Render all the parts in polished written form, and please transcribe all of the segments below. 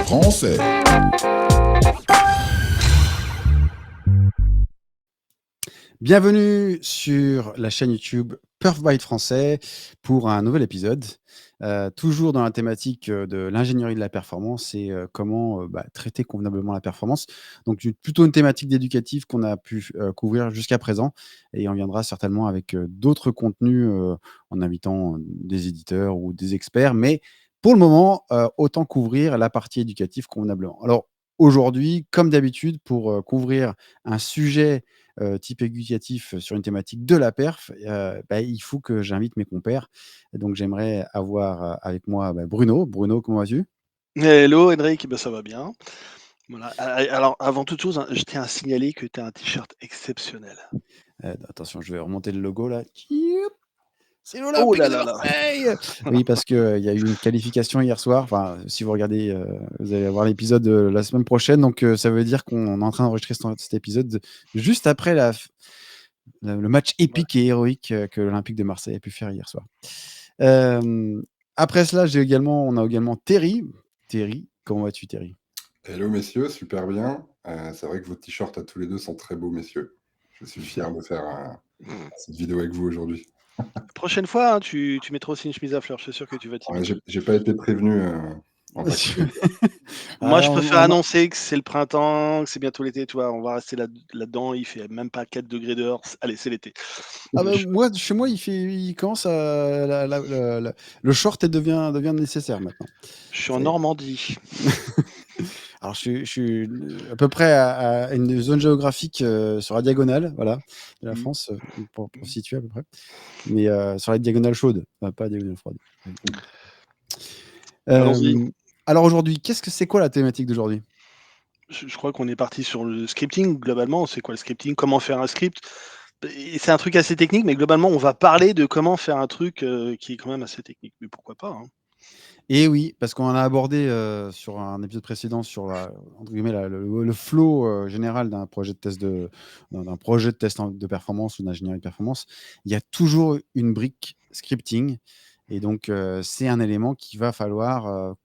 français. Bienvenue sur la chaîne YouTube Perf Byte Français pour un nouvel épisode. Toujours dans la thématique de l'ingénierie de la performance et comment traiter convenablement la performance. Donc plutôt une thématique d'éducatif qu'on a pu couvrir jusqu'à présent, et on viendra certainement avec d'autres contenus en invitant des éditeurs ou des experts. Mais pour le moment, autant couvrir la partie éducative convenablement. Alors aujourd'hui, comme d'habitude, pour couvrir un sujet type éducatif sur une thématique de la perf, il faut que j'invite mes compères. Donc j'aimerais avoir avec moi Bruno. Bruno, comment vas-tu? Hello Henrik, ça va bien. Voilà. Alors avant toute chose, hein, je tiens à signaler que tu as un t-shirt exceptionnel. Attention, je vais remonter le logo là. C'est Oh l'Olympique là de là là! Marseille. Oui, parce qu'il y a eu une qualification hier soir. Enfin, si vous regardez, vous allez avoir l'épisode la semaine prochaine. Donc ça veut dire qu'on est en train d'enregistrer cet épisode juste après le match Ouais. épique et héroïque que l'Olympique de Marseille a pu faire hier soir. Après cela, on a également Terry. Terry, comment vas-tu, Terry? Hello messieurs, super bien. C'est vrai que vos t-shirts à tous les deux sont très beaux messieurs. Je suis fier de faire cette vidéo avec vous aujourd'hui. Prochaine fois, hein, tu mettras aussi une chemise à fleurs, je suis sûr que tu vas t'y Ouais, mettre. j'ai pas été prévenu en tant que média. Moi, je Alors, préfère annoncer que c'est le printemps, que c'est bientôt l'été, toi, on va rester là-dedans, il fait même pas 4 degrés dehors. Allez, c'est l'été. moi, chez moi, il commence à le short devient nécessaire maintenant. Je suis en Ça y est. Normandie. Alors, je suis à peu près à une zone géographique sur la diagonale, voilà, de la France, pour situer à peu près. Mais sur la diagonale chaude, pas la diagonale froide. Allons-y. Alors aujourd'hui, c'est quoi la thématique d'aujourd'hui? Je crois qu'on est parti sur le scripting, globalement. C'est quoi le scripting? Comment faire un script? Et c'est un truc assez technique, mais globalement, on va parler de comment faire un truc qui est quand même assez technique. Mais pourquoi pas, hein. Et oui, parce qu'on en a abordé sur un épisode précédent sur entre guillemets, le flow général d'un projet de test de performance ou d'ingénierie de performance. Il y a toujours une brique scripting, et donc c'est un élément qu'il va falloir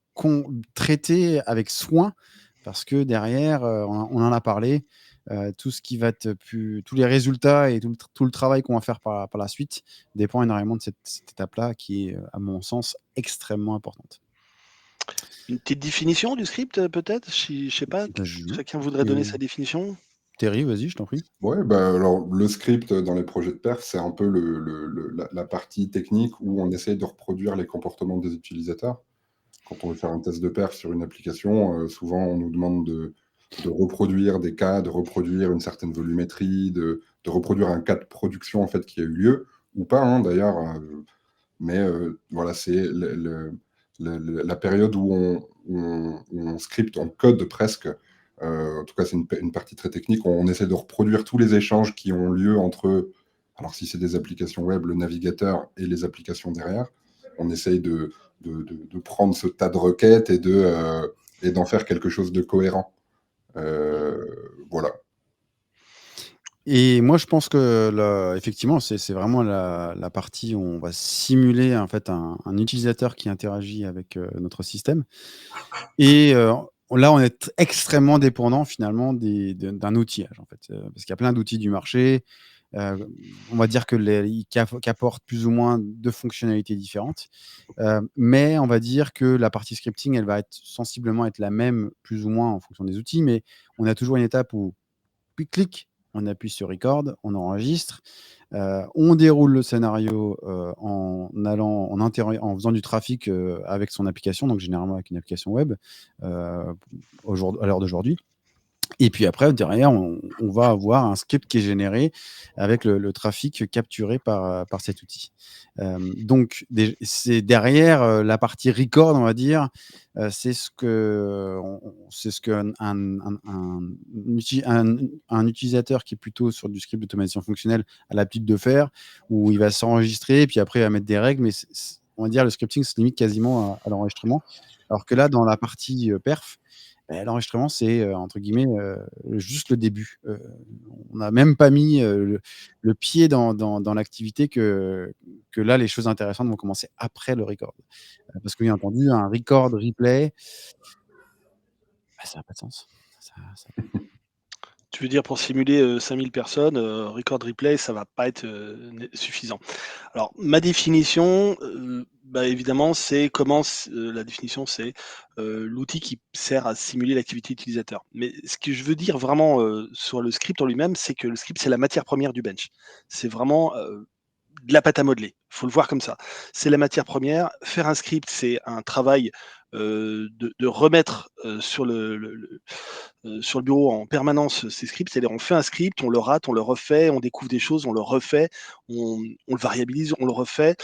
traiter avec soin, parce que derrière, on en a parlé, tout ce qui va tous les résultats et tout le travail qu'on va faire par la suite dépend énormément de cette étape-là qui est, à mon sens, extrêmement importante. Une petite définition du script, peut-être? Si je sais pas, Vas-y. chacun voudrait donner sa définition? Terry, vas-y, je t'en prie. Ouais, alors le script dans les projets de perf, c'est un peu la partie technique où on essaie de reproduire les comportements des utilisateurs. Quand on veut faire un test de perf sur une application, souvent on nous demande de reproduire des cas, de reproduire une certaine volumétrie, de reproduire un cas de production en fait qui a eu lieu, ou pas hein, d'ailleurs. Mais voilà, c'est la période où on scripte, on code presque. En tout cas, c'est une partie très technique. On essaie de reproduire tous les échanges qui ont lieu entre, alors si c'est des applications web, le navigateur et les applications derrière. On essaye de prendre ce tas de requêtes et d'en faire quelque chose de cohérent. Voilà. Et moi, je pense que effectivement, c'est vraiment la partie où on va simuler en fait un utilisateur qui interagit avec notre système. Et là, on est extrêmement dépendant finalement d'un outillage en fait, parce qu'il y a plein d'outils du marché. On va dire qui apportent plus ou moins de fonctionnalités différentes. Mais on va dire que la partie scripting, elle va sensiblement être la même, plus ou moins en fonction des outils, mais on a toujours une étape où clic, on appuie sur record, on enregistre, on déroule le scénario en faisant du trafic avec son application, donc généralement avec une application web à l'heure d'aujourd'hui. Et puis après, derrière, on va avoir un script qui est généré avec le trafic capturé par cet outil. Donc, c'est derrière la partie record, on va dire, c'est ce qu'un un utilisateur qui est plutôt sur du script d'automatisation fonctionnelle a l'habitude de faire, où il va s'enregistrer et puis après il va mettre des règles, mais on va dire le scripting se limite quasiment à l'enregistrement. Alors que là, dans la partie perf, l'enregistrement, c'est entre guillemets juste le début. On n'a même pas mis le pied dans l'activité que là, les choses intéressantes vont commencer après le record. Parce que bien entendu, un record replay, Ça n'a pas de sens. Ça Tu veux dire pour simuler 5000 personnes, record replay, ça va pas être suffisant. Alors, ma définition, bah, évidemment, c'est la définition, c'est l'outil qui sert à simuler l'activité utilisateur. Mais ce que je veux dire vraiment sur le script en lui-même, c'est que le script, c'est la matière première du bench. C'est vraiment de la pâte à modeler. Faut le voir comme ça. C'est la matière première. Faire un script, c'est un travail de remettre sur le bureau en permanence ces scripts. C'est-à-dire, on fait un script, on le rate, on le refait, on découvre des choses, on le refait, on le variabilise, on le refait.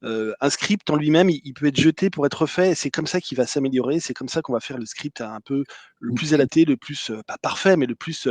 Un script en lui-même, il peut être jeté pour être refait et c'est comme ça qu'il va s'améliorer. C'est comme ça qu'on va faire le script un peu le plus adapté, le plus, pas parfait, mais le plus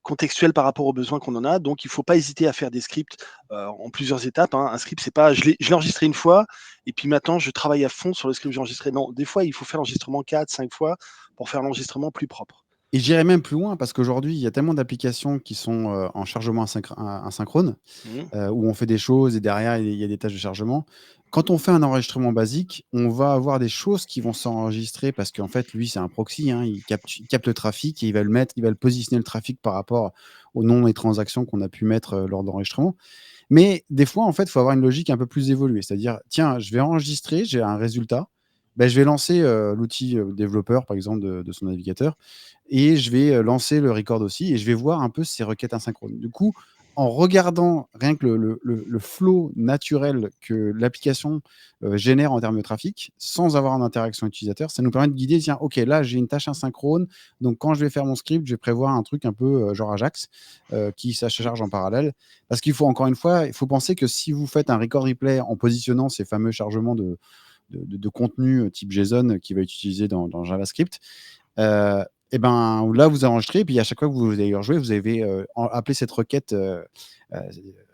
contextuel par rapport aux besoins qu'on en a. Donc, il ne faut pas hésiter à faire des scripts en plusieurs étapes, hein. Un script, c'est pas je l'ai enregistré une fois et puis maintenant je travaille à fond sur le script que j'ai enregistré. Non, des fois, il faut faire l'enregistrement 4, 5 fois pour faire l'enregistrement plus propre. Et j'irais même plus loin parce qu'aujourd'hui, il y a tellement d'applications qui sont, en chargement asynchrone, Mmh. où on fait des choses et derrière il y a des tâches de chargement. Quand on fait un enregistrement basique, on va avoir des choses qui vont s'enregistrer parce qu'en fait, lui, c'est un proxy, hein, il capte le trafic et il va le positionner le trafic par rapport au nom des transactions qu'on a pu mettre, lors de l'enregistrement. Mais des fois, en fait, il faut avoir une logique un peu plus évoluée. C'est-à-dire, tiens, je vais enregistrer, j'ai un résultat, ben, je vais lancer l'outil développeur, par exemple, de son navigateur, et je vais lancer le record aussi, et je vais voir un peu ces requêtes asynchrones. Du coup, en regardant rien que le flow naturel que l'application génère en termes de trafic, sans avoir une interaction utilisateur, ça nous permet de guider, tiens, ok, là, j'ai une tâche asynchrone, donc quand je vais faire mon script, je vais prévoir un truc un peu genre Ajax, qui ça se charge en parallèle. Parce qu'il faut, encore une fois, il faut penser que si vous faites un record replay en positionnant ces fameux chargements de contenu type JSON qui va être utilisé dans JavaScript, et ben là, vous enregistrez, et puis à chaque fois que vous allez rejouer, vous avez appelé cette requête euh,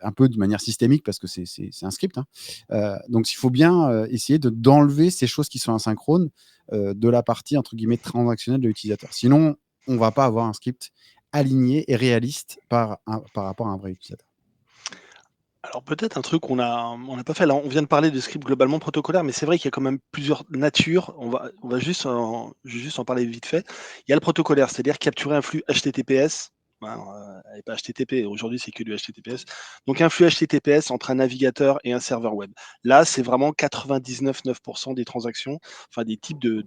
un peu de manière systémique parce que c'est un script, hein. Donc, il faut bien essayer d'enlever ces choses qui sont asynchrones de la partie, entre guillemets, transactionnelle de l'utilisateur. Sinon, on ne va pas avoir un script aligné et réaliste par rapport à un vrai utilisateur. Alors peut-être un truc on n'a pas fait. Là, on vient de parler de script globalement protocolaire, mais c'est vrai qu'il y a quand même plusieurs natures. Je vais juste en parler vite fait. Il y a le protocolaire, c'est-à-dire capturer un flux HTTPS. Hein, et pas HTTP. Aujourd'hui, c'est que du HTTPS. Donc un flux HTTPS entre un navigateur et un serveur web. Là, c'est vraiment 99,9% des transactions, enfin des types de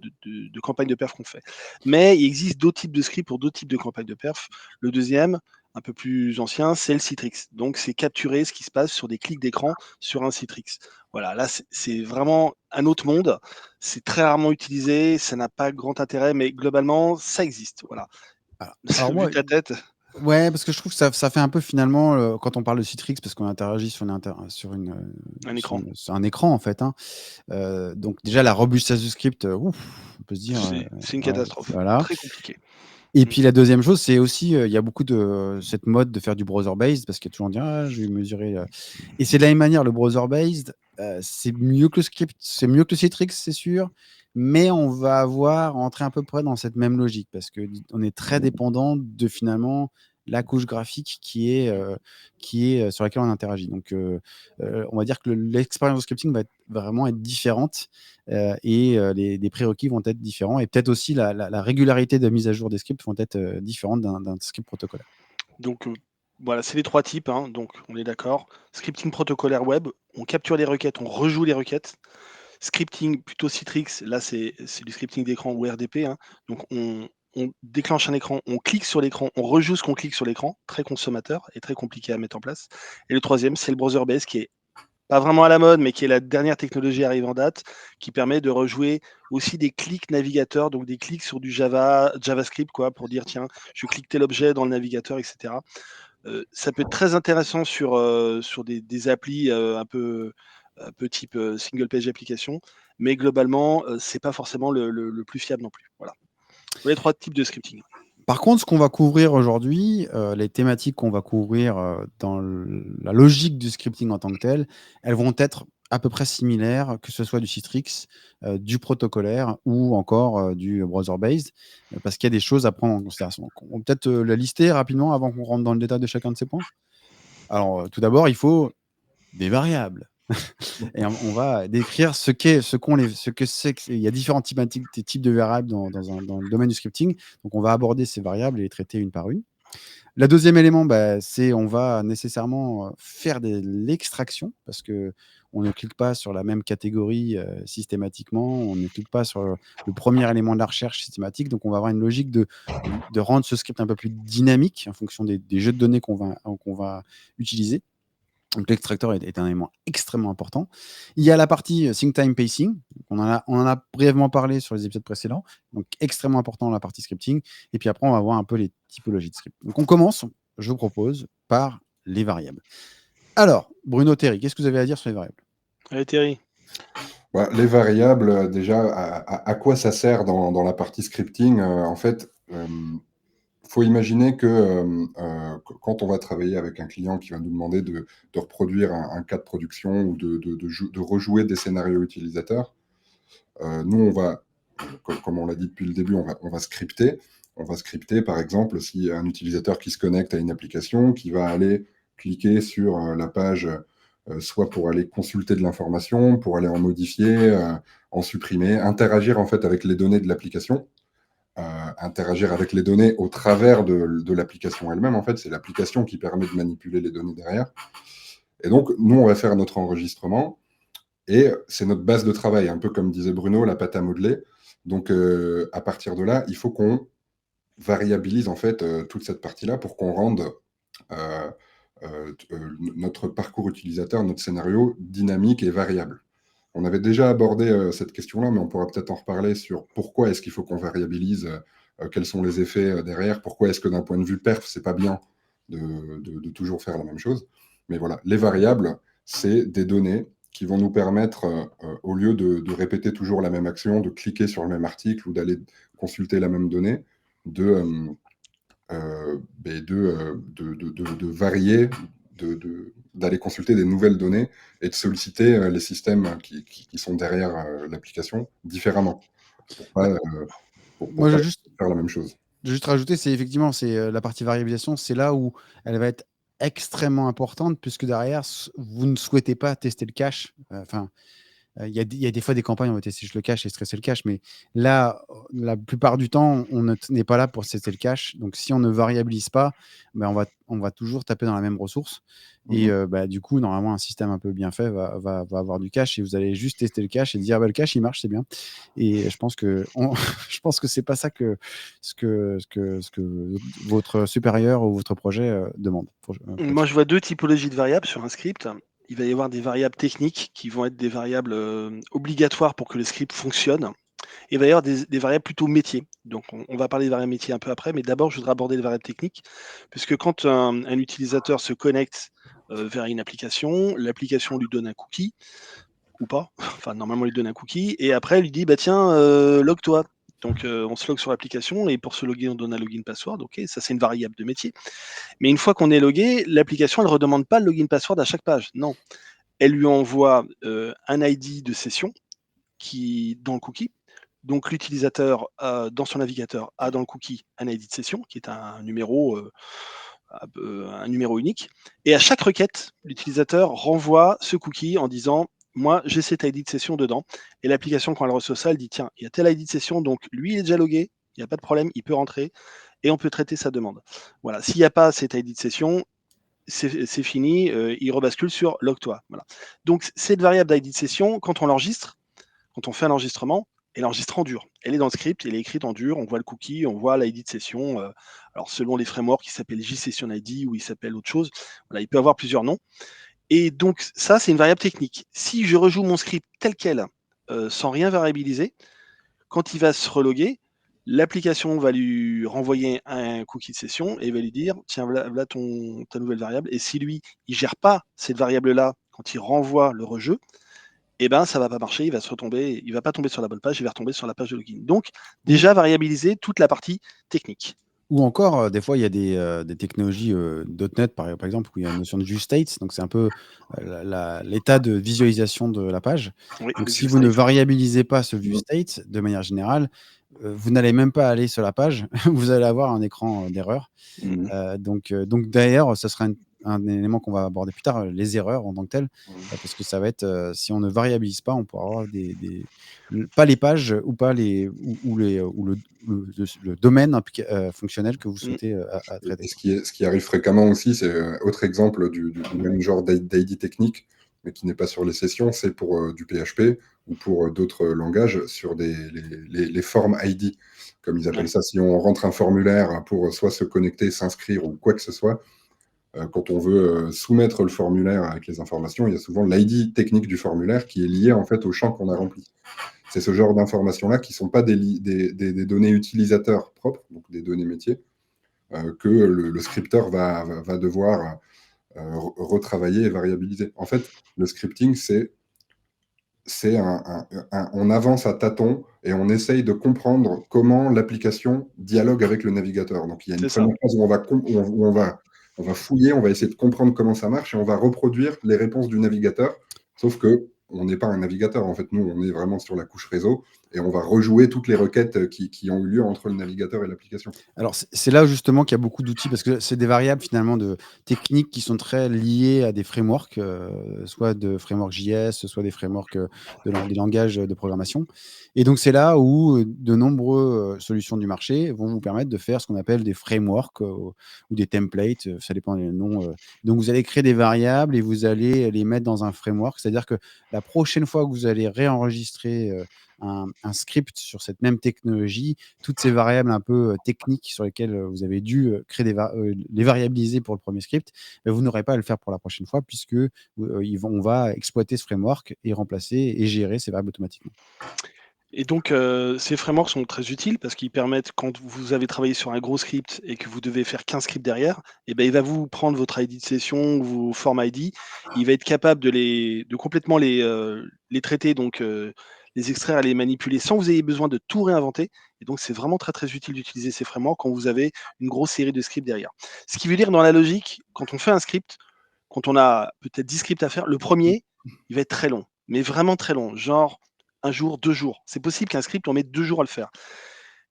campagnes de perf qu'on fait. Mais il existe d'autres types de scripts pour d'autres types de campagnes de perf. Le deuxième, un peu plus ancien, c'est le Citrix. Donc, c'est capturer ce qui se passe sur des clics d'écran sur un Citrix. Voilà, là, c'est vraiment un autre monde. C'est très rarement utilisé, ça n'a pas grand intérêt, mais globalement, ça existe. Voilà. Alors moi, Vu ta tête. ouais, parce que je trouve que ça fait un peu finalement, quand on parle de Citrix, parce qu'on interagit Un écran. sur un écran en fait, hein. Donc déjà la robustesse du script, ouf, on peut se dire, C'est une ouais, catastrophe. voilà. Très compliqué. Et Mm. puis la deuxième chose, c'est aussi, il y a beaucoup de cette mode de faire du browser based parce qu'il y a toujours on dit: «Ah, je vais mesurer», et c'est de la même manière le browser based, c'est mieux que le script, c'est mieux que le Citrix, c'est sûr, mais on va avoir entrer à peu près dans cette même logique parce que on est très dépendant de finalement la couche graphique qui est sur laquelle on interagit. Donc, on va dire que l'expérience de scripting va vraiment être différente, et les prérequis vont être différents, et peut-être aussi la régularité de mise à jour des scripts vont être différentes d'un script protocolaire. Donc, voilà, c'est les trois types, hein, donc on est d'accord. Scripting protocolaire web, on capture les requêtes, on rejoue les requêtes. Scripting plutôt Citrix, là c'est du scripting d'écran ou RDP, hein. Donc on déclenche un écran, on clique sur l'écran, on rejoue ce qu'on clique sur l'écran, très consommateur et très compliqué à mettre en place. Et le troisième, c'est le browser base qui est pas vraiment à la mode, mais qui est la dernière technologie arrivée en date, qui permet de rejouer aussi des clics navigateurs, donc des clics sur du JavaScript, quoi, pour dire tiens, je clique tel objet dans le navigateur, etc. Ça peut être très intéressant sur des applis un peu type single page application, mais globalement, c'est pas forcément le plus fiable non plus. Voilà. Voilà les trois types de scripting. Par contre, ce qu'on va couvrir aujourd'hui, les thématiques qu'on va couvrir dans la logique du scripting en tant que tel, elles vont être à peu près similaires, que ce soit du Citrix, du protocolaire ou encore du browser-based, parce qu'il y a des choses à prendre en considération. Donc, on va peut-être la lister rapidement avant qu'on rentre dans le détail de chacun de ces points. Alors, tout d'abord, il faut des variables. Et on va décrire ce que c'est. Il y a différents types de variables dans le domaine du scripting. Donc, on va aborder ces variables et les traiter une par une. Le deuxième élément, c'est on va nécessairement faire de l'extraction parce que on ne clique pas sur la même catégorie systématiquement. On ne clique pas sur le premier élément de la recherche systématique. Donc, on va avoir une logique de rendre ce script un peu plus dynamique en fonction des jeux de données qu'on va utiliser. Donc, l'extracteur est un élément extrêmement important. Il y a la partie sync time pacing. On en a brièvement parlé sur les épisodes précédents. Donc, extrêmement important la partie scripting. Et puis après, on va voir un peu les typologies de script. Donc, on commence, je vous propose, par les variables. Alors, Bruno, Terry, qu'est-ce que vous avez à dire sur les variables? Allez, Terry. Les variables, déjà, à quoi ça sert dans la partie scripting? En fait, faut imaginer que quand on va travailler avec un client qui va nous demander de reproduire un cas de production ou de rejouer des scénarios utilisateurs, nous, on va, comme on l'a dit depuis le début, on va scripter. On va scripter, par exemple, si un utilisateur qui se connecte à une application, qui va aller cliquer sur la page, soit pour aller consulter de l'information, pour aller en modifier, en supprimer, interagir en fait avec les données de l'application. Interagir avec les données au travers de l'application elle-même. En fait, c'est l'application qui permet de manipuler les données derrière. Et donc, nous, on va faire notre enregistrement et c'est notre base de travail, un peu comme disait Bruno, la pâte à modeler. Donc, à partir de là, il faut qu'on variabilise en fait toute cette partie-là pour qu'on rende notre parcours utilisateur, notre scénario dynamique et variable. On avait déjà abordé cette question-là, mais on pourra peut-être en reparler sur pourquoi est-ce qu'il faut qu'on variabilise, quels sont les effets derrière, pourquoi est-ce que d'un point de vue perf, c'est pas bien de toujours faire la même chose. Mais voilà, les variables, c'est des données qui vont nous permettre, au lieu de répéter toujours la même action, de cliquer sur le même article ou d'aller consulter la même donnée, de varier, d'aller consulter des nouvelles données et de solliciter les systèmes qui sont derrière l'application différemment pour pas, Moi, je pas veux juste faire la même chose. rajouter, c'est effectivement la partie variabilisation, c'est là où elle va être extrêmement importante puisque derrière, vous ne souhaitez pas tester le cache. Enfin, il y a des fois des campagnes, on va tester juste le cache et stresser le cache, mais là, la plupart du temps, on n'est pas là pour tester le cache. Donc, si on ne variabilise pas, on va toujours taper dans la même ressource. Et du coup, normalement, un système un peu bien fait va avoir du cache et vous allez juste tester le cache et dire le cache, il marche, c'est bien. Et je pense que c'est pas ça ce que votre supérieur ou votre projet demande. Moi, je vois deux typologies de variables sur un script. Il va y avoir des variables techniques qui vont être des variables obligatoires pour que le script fonctionne. Et il va y avoir des variables plutôt métiers. Donc, on va parler des variables métiers un peu après, mais d'abord, je voudrais aborder les variables techniques, puisque quand un utilisateur se connecte vers une application, l'application lui donne un cookie, ou pas, enfin, normalement, il lui donne un cookie, et après, elle lui dit, tiens, log-toi. Donc, on se log sur l'application, et pour se loguer, on donne un login password. OK, ça, c'est une variable de métier. Mais une fois qu'on est logué, l'application, elle ne redemande pas le login password à chaque page. Non. Elle lui envoie un ID de session dans le cookie. Donc, l'utilisateur, dans son navigateur, a dans le cookie un ID de session, qui est un numéro unique. Et à chaque requête, l'utilisateur renvoie ce cookie en disant moi, j'ai cet ID de session dedans. Et l'application, quand elle reçoit ça, elle dit tiens, il y a tel ID de session, donc lui, il est déjà logué, il n'y a pas de problème, il peut rentrer et on peut traiter sa demande. Voilà. S'il n'y a pas cet ID de session, c'est fini, il rebascule sur log-toi. Voilà. Donc, cette variable d'ID de session, quand on l'enregistre, quand on fait un enregistrement, elle enregistre en dur. Elle est dans le script, elle est écrite en dur, on voit le cookie, on voit l'ID de session. Alors, selon les frameworks, il s'appelle JSession ID ou il s'appelle autre chose. Voilà, il peut avoir plusieurs noms. Et donc, ça, c'est une variable technique. Si je rejoue mon script tel quel, sans rien variabiliser, quand il va se reloguer, l'application va lui renvoyer un cookie de session et va lui dire tiens, voilà ta nouvelle variable. Et si lui, il ne gère pas cette variable-là quand il renvoie le rejeu, eh ben, ça ne va pas marcher, il ne va pas tomber sur la bonne page, il va retomber sur la page de login. Donc, déjà variabiliser toute la partie technique. Ou encore, des fois, il y a des technologies .NET, par exemple, où il y a une notion de view state. Donc, c'est un peu l'état de visualisation de la page. Oui, donc, si vous ne variabilisez pas ce view state, de manière générale, vous n'allez même pas aller sur la page. Vous allez avoir un écran d'erreur. Donc, d'ailleurs, ça sera un élément qu'on va aborder plus tard, les erreurs en tant que telles, parce que ça va être, si on ne variabilise pas, on pourra avoir pas les pages ou pas ou le domaine fonctionnel que vous souhaitez à traiter. Et ce qui arrive fréquemment aussi, c'est autre exemple du même genre d'ID technique, mais qui n'est pas sur les sessions, c'est pour du PHP ou pour d'autres langages sur les formes ID, comme ils appellent ça. Si on rentre un formulaire pour soit se connecter, s'inscrire ou quoi que ce soit, quand on veut soumettre le formulaire avec les informations, il y a souvent l'ID technique du formulaire qui est lié en fait au champ qu'on a rempli. C'est ce genre d'informations-là qui ne sont pas des données utilisateurs propres, donc des données métiers, que le scripteur va devoir retravailler et variabiliser. En fait, le scripting, on avance à tâtons et on essaye de comprendre comment l'application dialogue avec le navigateur. Donc, il y a une première phase où on va fouiller, on va essayer de comprendre comment ça marche et on va reproduire les réponses du navigateur. Sauf que on n'est pas un navigateur. En fait, nous, on est vraiment sur la couche réseau et on va rejouer toutes les requêtes qui ont eu lieu entre le navigateur et l'application. Alors, c'est là justement qu'il y a beaucoup d'outils, parce que c'est des variables finalement techniques qui sont très liées à des frameworks, soit de framework JS, soit des frameworks des langages de programmation. Et donc, c'est là où de nombreuses solutions du marché vont vous permettre de faire ce qu'on appelle des frameworks ou des templates, ça dépend des noms. Donc, vous allez créer des variables et vous allez les mettre dans un framework. C'est-à-dire que la prochaine fois que vous allez réenregistrer un script sur cette même technologie, toutes ces variables un peu techniques sur lesquelles vous avez dû créer les variabiliser pour le premier script, vous n'aurez pas à le faire pour la prochaine fois, puisque on va exploiter ce framework et remplacer et gérer ces variables automatiquement. Et donc, ces frameworks sont très utiles parce qu'ils permettent, quand vous avez travaillé sur un gros script et que vous devez faire 15 scripts derrière, et ben, il va vous prendre votre ID de session ou vos formes ID. Il va être capable de complètement les traiter, donc les extraire et les manipuler sans que vous ayez besoin de tout réinventer. Et donc, c'est vraiment très, très utile d'utiliser ces frameworks quand vous avez une grosse série de scripts derrière. Ce qui veut dire, dans la logique, quand on fait un script, quand on a peut-être 10 scripts à faire, le premier, il va être très long, mais vraiment très long, genre 1 jour, 2 jours. C'est possible qu'un script, on mette 2 jours à le faire.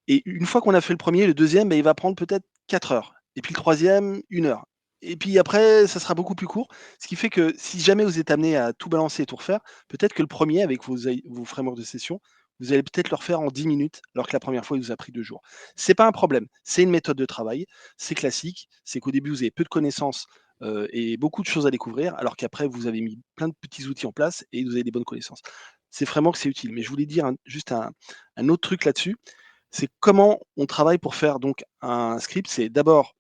Et une fois qu'on a fait le premier, le deuxième, il va prendre peut-être 4 heures. Et puis le troisième, 1 heure. Et puis après, ça sera beaucoup plus court. Ce qui fait que si jamais vous êtes amené à tout balancer et tout refaire, peut-être que le premier, avec vos frameworks de session, vous allez peut-être le refaire en 10 minutes, alors que la première fois, il vous a pris 2 jours. C'est pas un problème. C'est une méthode de travail. C'est classique. C'est qu'au début, vous avez peu de connaissances et beaucoup de choses à découvrir, alors qu'après, vous avez mis plein de petits outils en place et vous avez des bonnes connaissances. C'est vraiment que c'est utile. Mais je voulais dire juste un autre truc là-dessus, c'est comment on travaille pour faire donc un script. C'est d'abord,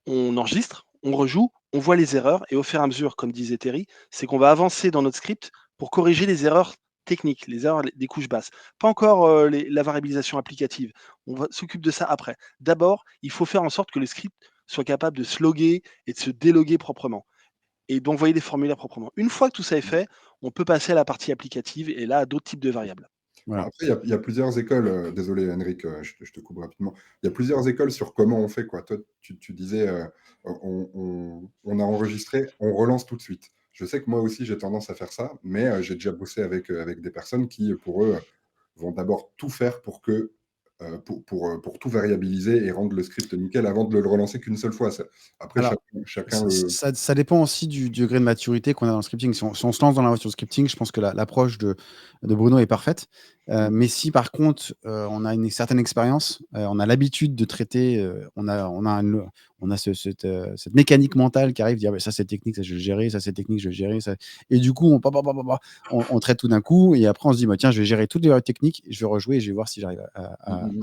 on enregistre, on rejoue, on voit les erreurs et au fur et à mesure, comme disait Terry, c'est qu'on va avancer dans notre script pour corriger les erreurs techniques, les erreurs des couches basses. Pas encore la variabilisation applicative. On s'occupe de ça après. D'abord, il faut faire en sorte que le script soit capable de se loguer et de se déloguer proprement et d'envoyer des formulaires proprement. Une fois que tout ça est fait, on peut passer à la partie applicative et là, à d'autres types de variables. Voilà. Après, il y a plusieurs écoles. Désolé, Henrik, je te coupe rapidement. Il y a plusieurs écoles sur comment on fait, quoi. Toi, tu disais, on a enregistré, on relance tout de suite. Je sais que moi aussi, j'ai tendance à faire ça, mais j'ai déjà bossé avec des personnes qui, pour eux, vont d'abord tout faire pour pour tout variabiliser et rendre le script nickel avant de le relancer qu'une seule fois. Après, Alors, chacun le... ça dépend aussi du degré de maturité qu'on a dans le scripting. Si on se lance dans l'aventure scripting, je pense que l'approche de Bruno est parfaite. Mais si par contre, on a une certaine expérience, on a l'habitude de traiter, on a cette mécanique mentale qui arrive, dire bah, ça c'est technique, ça je vais le gérer, ça c'est technique, je vais le gérer. Ça... Et du coup, on traite tout d'un coup et après on se dit bah, tiens, je vais gérer toutes les variables techniques, je vais rejouer et je vais voir si j'arrive à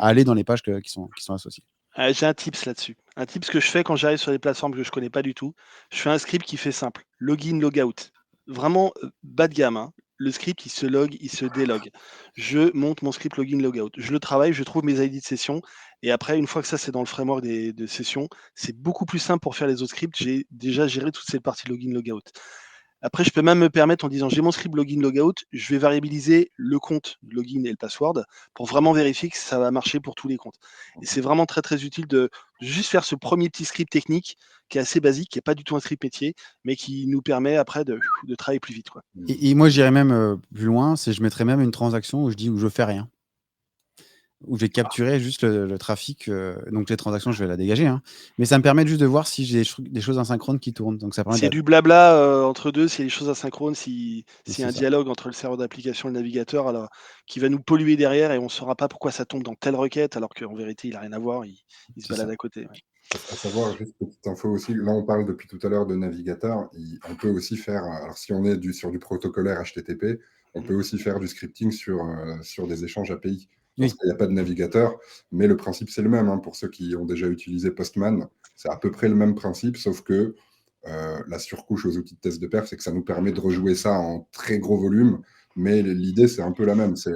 aller dans les pages qui sont associées. J'ai un tips là-dessus. Un tips que je fais quand j'arrive sur des plateformes que je connais pas du tout. Je fais un script qui fait simple. Login, logout. Vraiment bas de gamme, hein. Le script, il se log, il se délogue. Je monte mon script login, logout. Je le travaille, je trouve mes ID de session. Et après, une fois que ça, c'est dans le framework de session, c'est beaucoup plus simple pour faire les autres scripts. J'ai déjà géré toute cette partie login, logout. Après, je peux même me permettre en disant j'ai mon script login logout, je vais variabiliser le compte login et le password pour vraiment vérifier que ça va marcher pour tous les comptes. Et c'est vraiment très très utile de juste faire ce premier petit script technique qui est assez basique, qui n'est pas du tout un script métier, mais qui nous permet après de travailler plus vite, quoi. Et moi, j'irais même plus loin, je mettrais même une transaction où je dis où je fais rien. où je vais capturer juste le trafic, donc les transactions, je vais la dégager, hein. Mais ça me permet juste de voir si j'ai des choses asynchrones qui tournent. Donc ça permet S'il y a d'a du blabla entre deux, s'il y a des choses asynchrones, s'il y a c'est un ça. dialogue entre le serveur d'application et le navigateur, alors, qui va nous polluer derrière et on ne saura pas pourquoi ça tombe dans telle requête, alors qu'en vérité, il n'a rien à voir, il se C'est balade ça. à côté. Ouais. À savoir, juste petite info aussi, là on parle depuis tout à l'heure de navigateur, on peut aussi faire, alors si on est sur du protocolaire HTTP, on peut aussi faire du scripting sur des échanges API. Dans ce Oui, cas, il n'y a pas de navigateur, mais le principe c'est le même, hein, pour ceux qui ont déjà utilisé Postman, c'est à peu près le même principe, sauf que la surcouche aux outils de test de perf, c'est que ça nous permet de rejouer ça en très gros volume, mais l'idée c'est un peu la même, c'est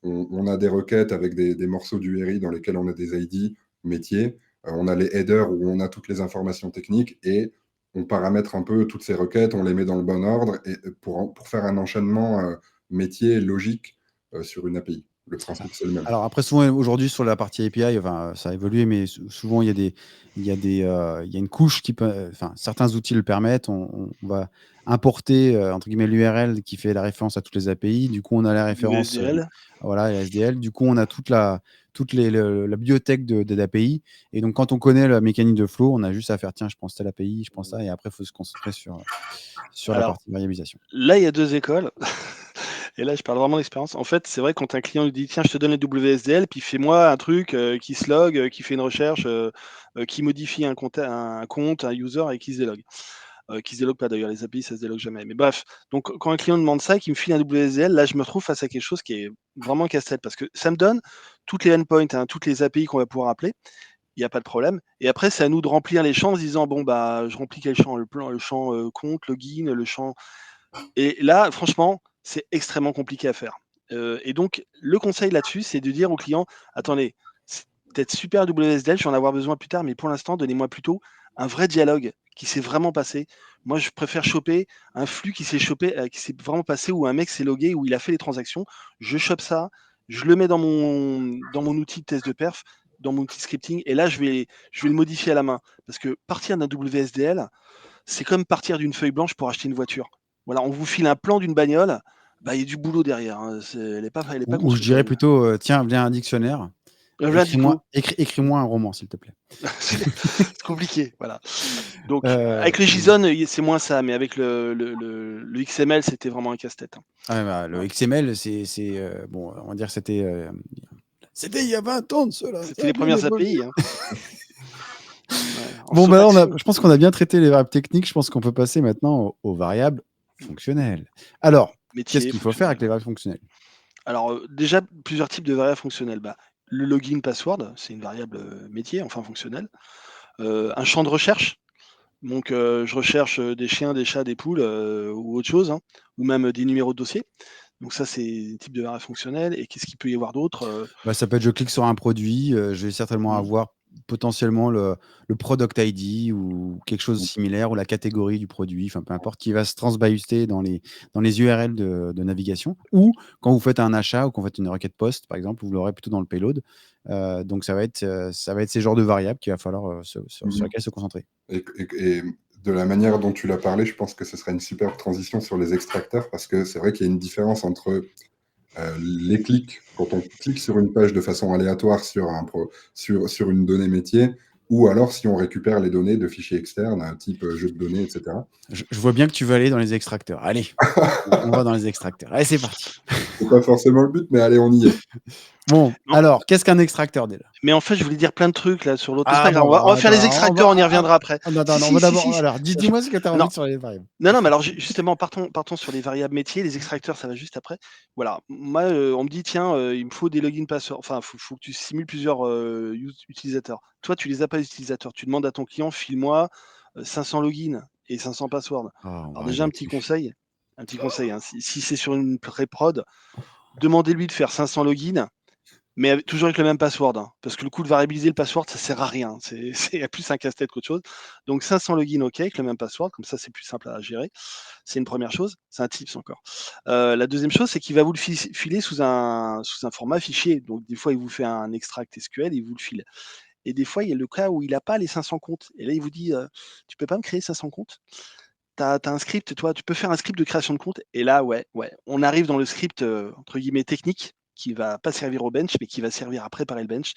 on a des requêtes avec des morceaux d'URI dans lesquels on a des ID métiers, on a les headers où on a toutes les informations techniques et on paramètre un peu toutes ces requêtes, on les met dans le bon ordre et pour faire un enchaînement métier logique sur une API. Le c'est ça. principe, c'est le même. Alors après, souvent aujourd'hui sur la partie API, enfin, ça a évolué, mais souvent il y a une couche qui peut, enfin, certains outils le permettent. On va importer entre guillemets l'URL qui fait la référence à toutes les API. Du coup, on a la référence, WSDL. voilà, la SDL. Du coup, on a la bibliothèque des API. Et donc, quand on connaît la mécanique de flow, on a juste à faire, tiens, je pense telle API, je pense ça, et après, il faut se concentrer sur la Alors, partie variabilisation. là, il y a deux écoles. Et là, je parle vraiment d'expérience. En fait, c'est vrai, quand un client lui dit, tiens, je te donne les WSDL, puis fais-moi un truc qui se log, qui fait une recherche, qui modifie un compte, un user et qui se délogue. Qui se délogue pas d'ailleurs, les API, ça se délogue jamais. Mais bref, donc quand un client demande ça, qui me file un WSDL, là, je me retrouve face à quelque chose qui est vraiment casse-tête, parce que ça me donne toutes les endpoints, hein, toutes les API qu'on va pouvoir appeler. Il n'y a pas de problème. Et après, c'est à nous de remplir les champs en se disant, bon, bah, je remplis quel champ? Le champ compte, login, le champ. Et là, franchement, c'est extrêmement compliqué à faire. Et donc, le conseil là-dessus, c'est de dire au client, attendez, c'est peut-être super WSDL, je vais en avoir besoin plus tard, mais pour l'instant, donnez-moi plutôt un vrai dialogue qui s'est vraiment passé. Moi, je préfère choper un flux qui s'est chopé, qui s'est vraiment passé, où un mec s'est logué, où il a fait les transactions. Je chope ça, je le mets dans mon outil de test de perf, dans mon outil de scripting, et là, je vais le modifier à la main. Parce que partir d'un WSDL, c'est comme partir d'une feuille blanche pour acheter une voiture. Voilà, on vous file un plan d'une bagnole, bah, il y a du boulot derrière, hein. Elle est pas Ou je construite dirais comme. plutôt, tiens, viens un dictionnaire. Là, du coup, Écris-moi un roman, s'il te plaît. c'est compliqué, voilà. Donc, avec le Mais JSON, c'est moins ça, mais avec le XML, c'était vraiment un casse-tête, hein. ah, bah, le Ouais. XML, bon, on va dire que c'était il y a 20 ans de cela, ça C'était a les bien premières évolué. API, hein. Ouais. En Bon, bah, là, Somax, je pense qu'on a bien traité les variables techniques. Je pense qu'on peut passer maintenant aux variables fonctionnelles. Alors, qu'est-ce métier, qu'il faut faire avec fonctionnel. les variables fonctionnelles? Alors, déjà, plusieurs types de variables fonctionnelles. Bah, le login password, c'est une variable métier, enfin fonctionnelle. Un champ de recherche. Donc, je recherche des chiens, des chats, des poules ou autre chose, hein, ou même des numéros de dossier. Donc, ça, c'est un type de variable fonctionnelle. Et qu'est-ce qu'il peut y avoir d'autre Bah, ça peut être je clique sur un produit, je vais certainement hmm, avoir potentiellement le product ID ou quelque chose de similaire ou la catégorie du produit, enfin peu importe, qui va se transbahuster dans les URL de navigation. Ou quand vous faites un achat ou quand vous faites une requête post, par exemple, vous l'aurez plutôt dans le payload. Donc ça va être ces genres de variables qu'il va falloir sur lesquelles se concentrer. Et de la manière dont tu l'as parlé, je pense que ce serait une superbe transition sur les extracteurs parce que c'est vrai qu'il y a une différence entre les clics, quand on clique sur une page de façon aléatoire sur une donnée métier, ou alors si on récupère les données de fichiers externes, type jeu de données, etc. Je vois bien que tu veux aller dans les extracteurs. Allez, on va dans les extracteurs. Allez, c'est parti. C'est pas forcément le but, mais allez, on y est. Bon, non, alors, qu'est-ce qu'un extracteur déjà? mais en fait, je voulais dire plein de trucs là sur l'autre. Mais c'est Ah pas grave, bon, on va bah, faire les attends, extracteurs, on y reviendra après. attends, Si, non, on si, va si, d'abord, si. alors, dis-moi ce que tu as Non, envie sur les variables. non, mais alors justement, partons sur les variables métiers. Les extracteurs, ça va juste après. Voilà, moi, on me dit, tiens, il me faut des login passwords. Enfin, faut que tu simules plusieurs utilisateurs. Toi, tu les as pas les utilisateurs. Tu demandes à ton client, file-moi 500 logins et 500 passwords. Ah, on va Alors arriver déjà, là-dessus. un petit conseil, hein, si c'est sur une pré-prod, demandez-lui de faire 500 logins, mais toujours avec le même password, hein, parce que le coup de variabiliser le password, ça sert à rien. C'est plus un casse-tête qu'autre chose. Donc 500 logins, OK, avec le même password, comme ça, c'est plus simple à gérer. C'est une première chose, c'est un tips encore. La deuxième chose, c'est qu'il va vous le filer sous un format fichier. Donc des fois, il vous fait un extract SQL, il vous le file. Et des fois, il y a le cas où il n'a pas les 500 comptes. Et là, il vous dit, tu peux pas me créer 500 comptes? T'as un script, toi, tu peux faire un script de création de compte. Et là, ouais, on arrive dans le script entre guillemets technique qui va pas servir au bench, mais qui va servir à préparer le bench.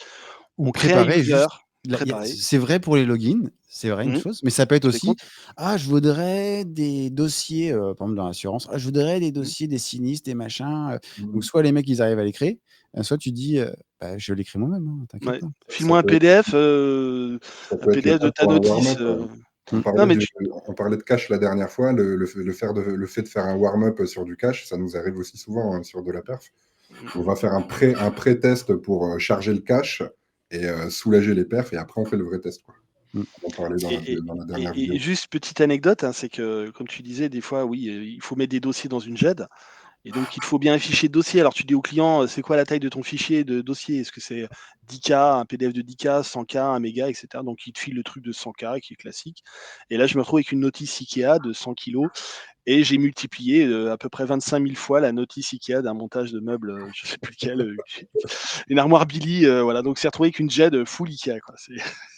Ou On crée un préparer user juste préparé. c'est vrai pour les logins, c'est vrai une Mmh. chose, mais ça peut être Sur les aussi: comptes. «Ah, je voudrais des dossiers», par exemple dans l'assurance, «Ah, je voudrais des Mmh. dossiers des sinistres, des machins», donc Mmh. soit les mecs, ils arrivent à les créer, soit tu dis: «Bah, je l'écris moi-même, hein, t'inquiète Ouais. pas». File-moi un peut être PDF, ça un peut être le PDF de cas ta pour un notice, warm-up. Mmh. non mais tu On parlait de cache la dernière fois, le fait de faire un warm-up sur du cache, ça nous arrive aussi souvent, hein, sur de la perf. mmh. On va faire un pré-test pour charger le cache et soulager les perfs, et après on fait le vrai test, quoi. Mmh. On en parlait dans la dernière Et vidéo. juste petite anecdote, hein, c'est que comme tu disais, des fois, oui, il faut mettre des dossiers dans une GED et donc il te faut bien un fichier de dossier. Alors tu dis au client, c'est quoi la taille de ton fichier de dossier? Est-ce que c'est 10K, un PDF de 10K, 100K, 1 méga, et cetera. Donc il te file le truc de 100K qui est classique et là, je me retrouve avec une notice IKEA de 100 kilos et j'ai multiplié, à peu près 25 000 fois la notice IKEA d'un montage de meubles, je sais plus lequel, une armoire Billy, voilà, donc c'est retrouvé avec une GED full IKEA, quoi. C'est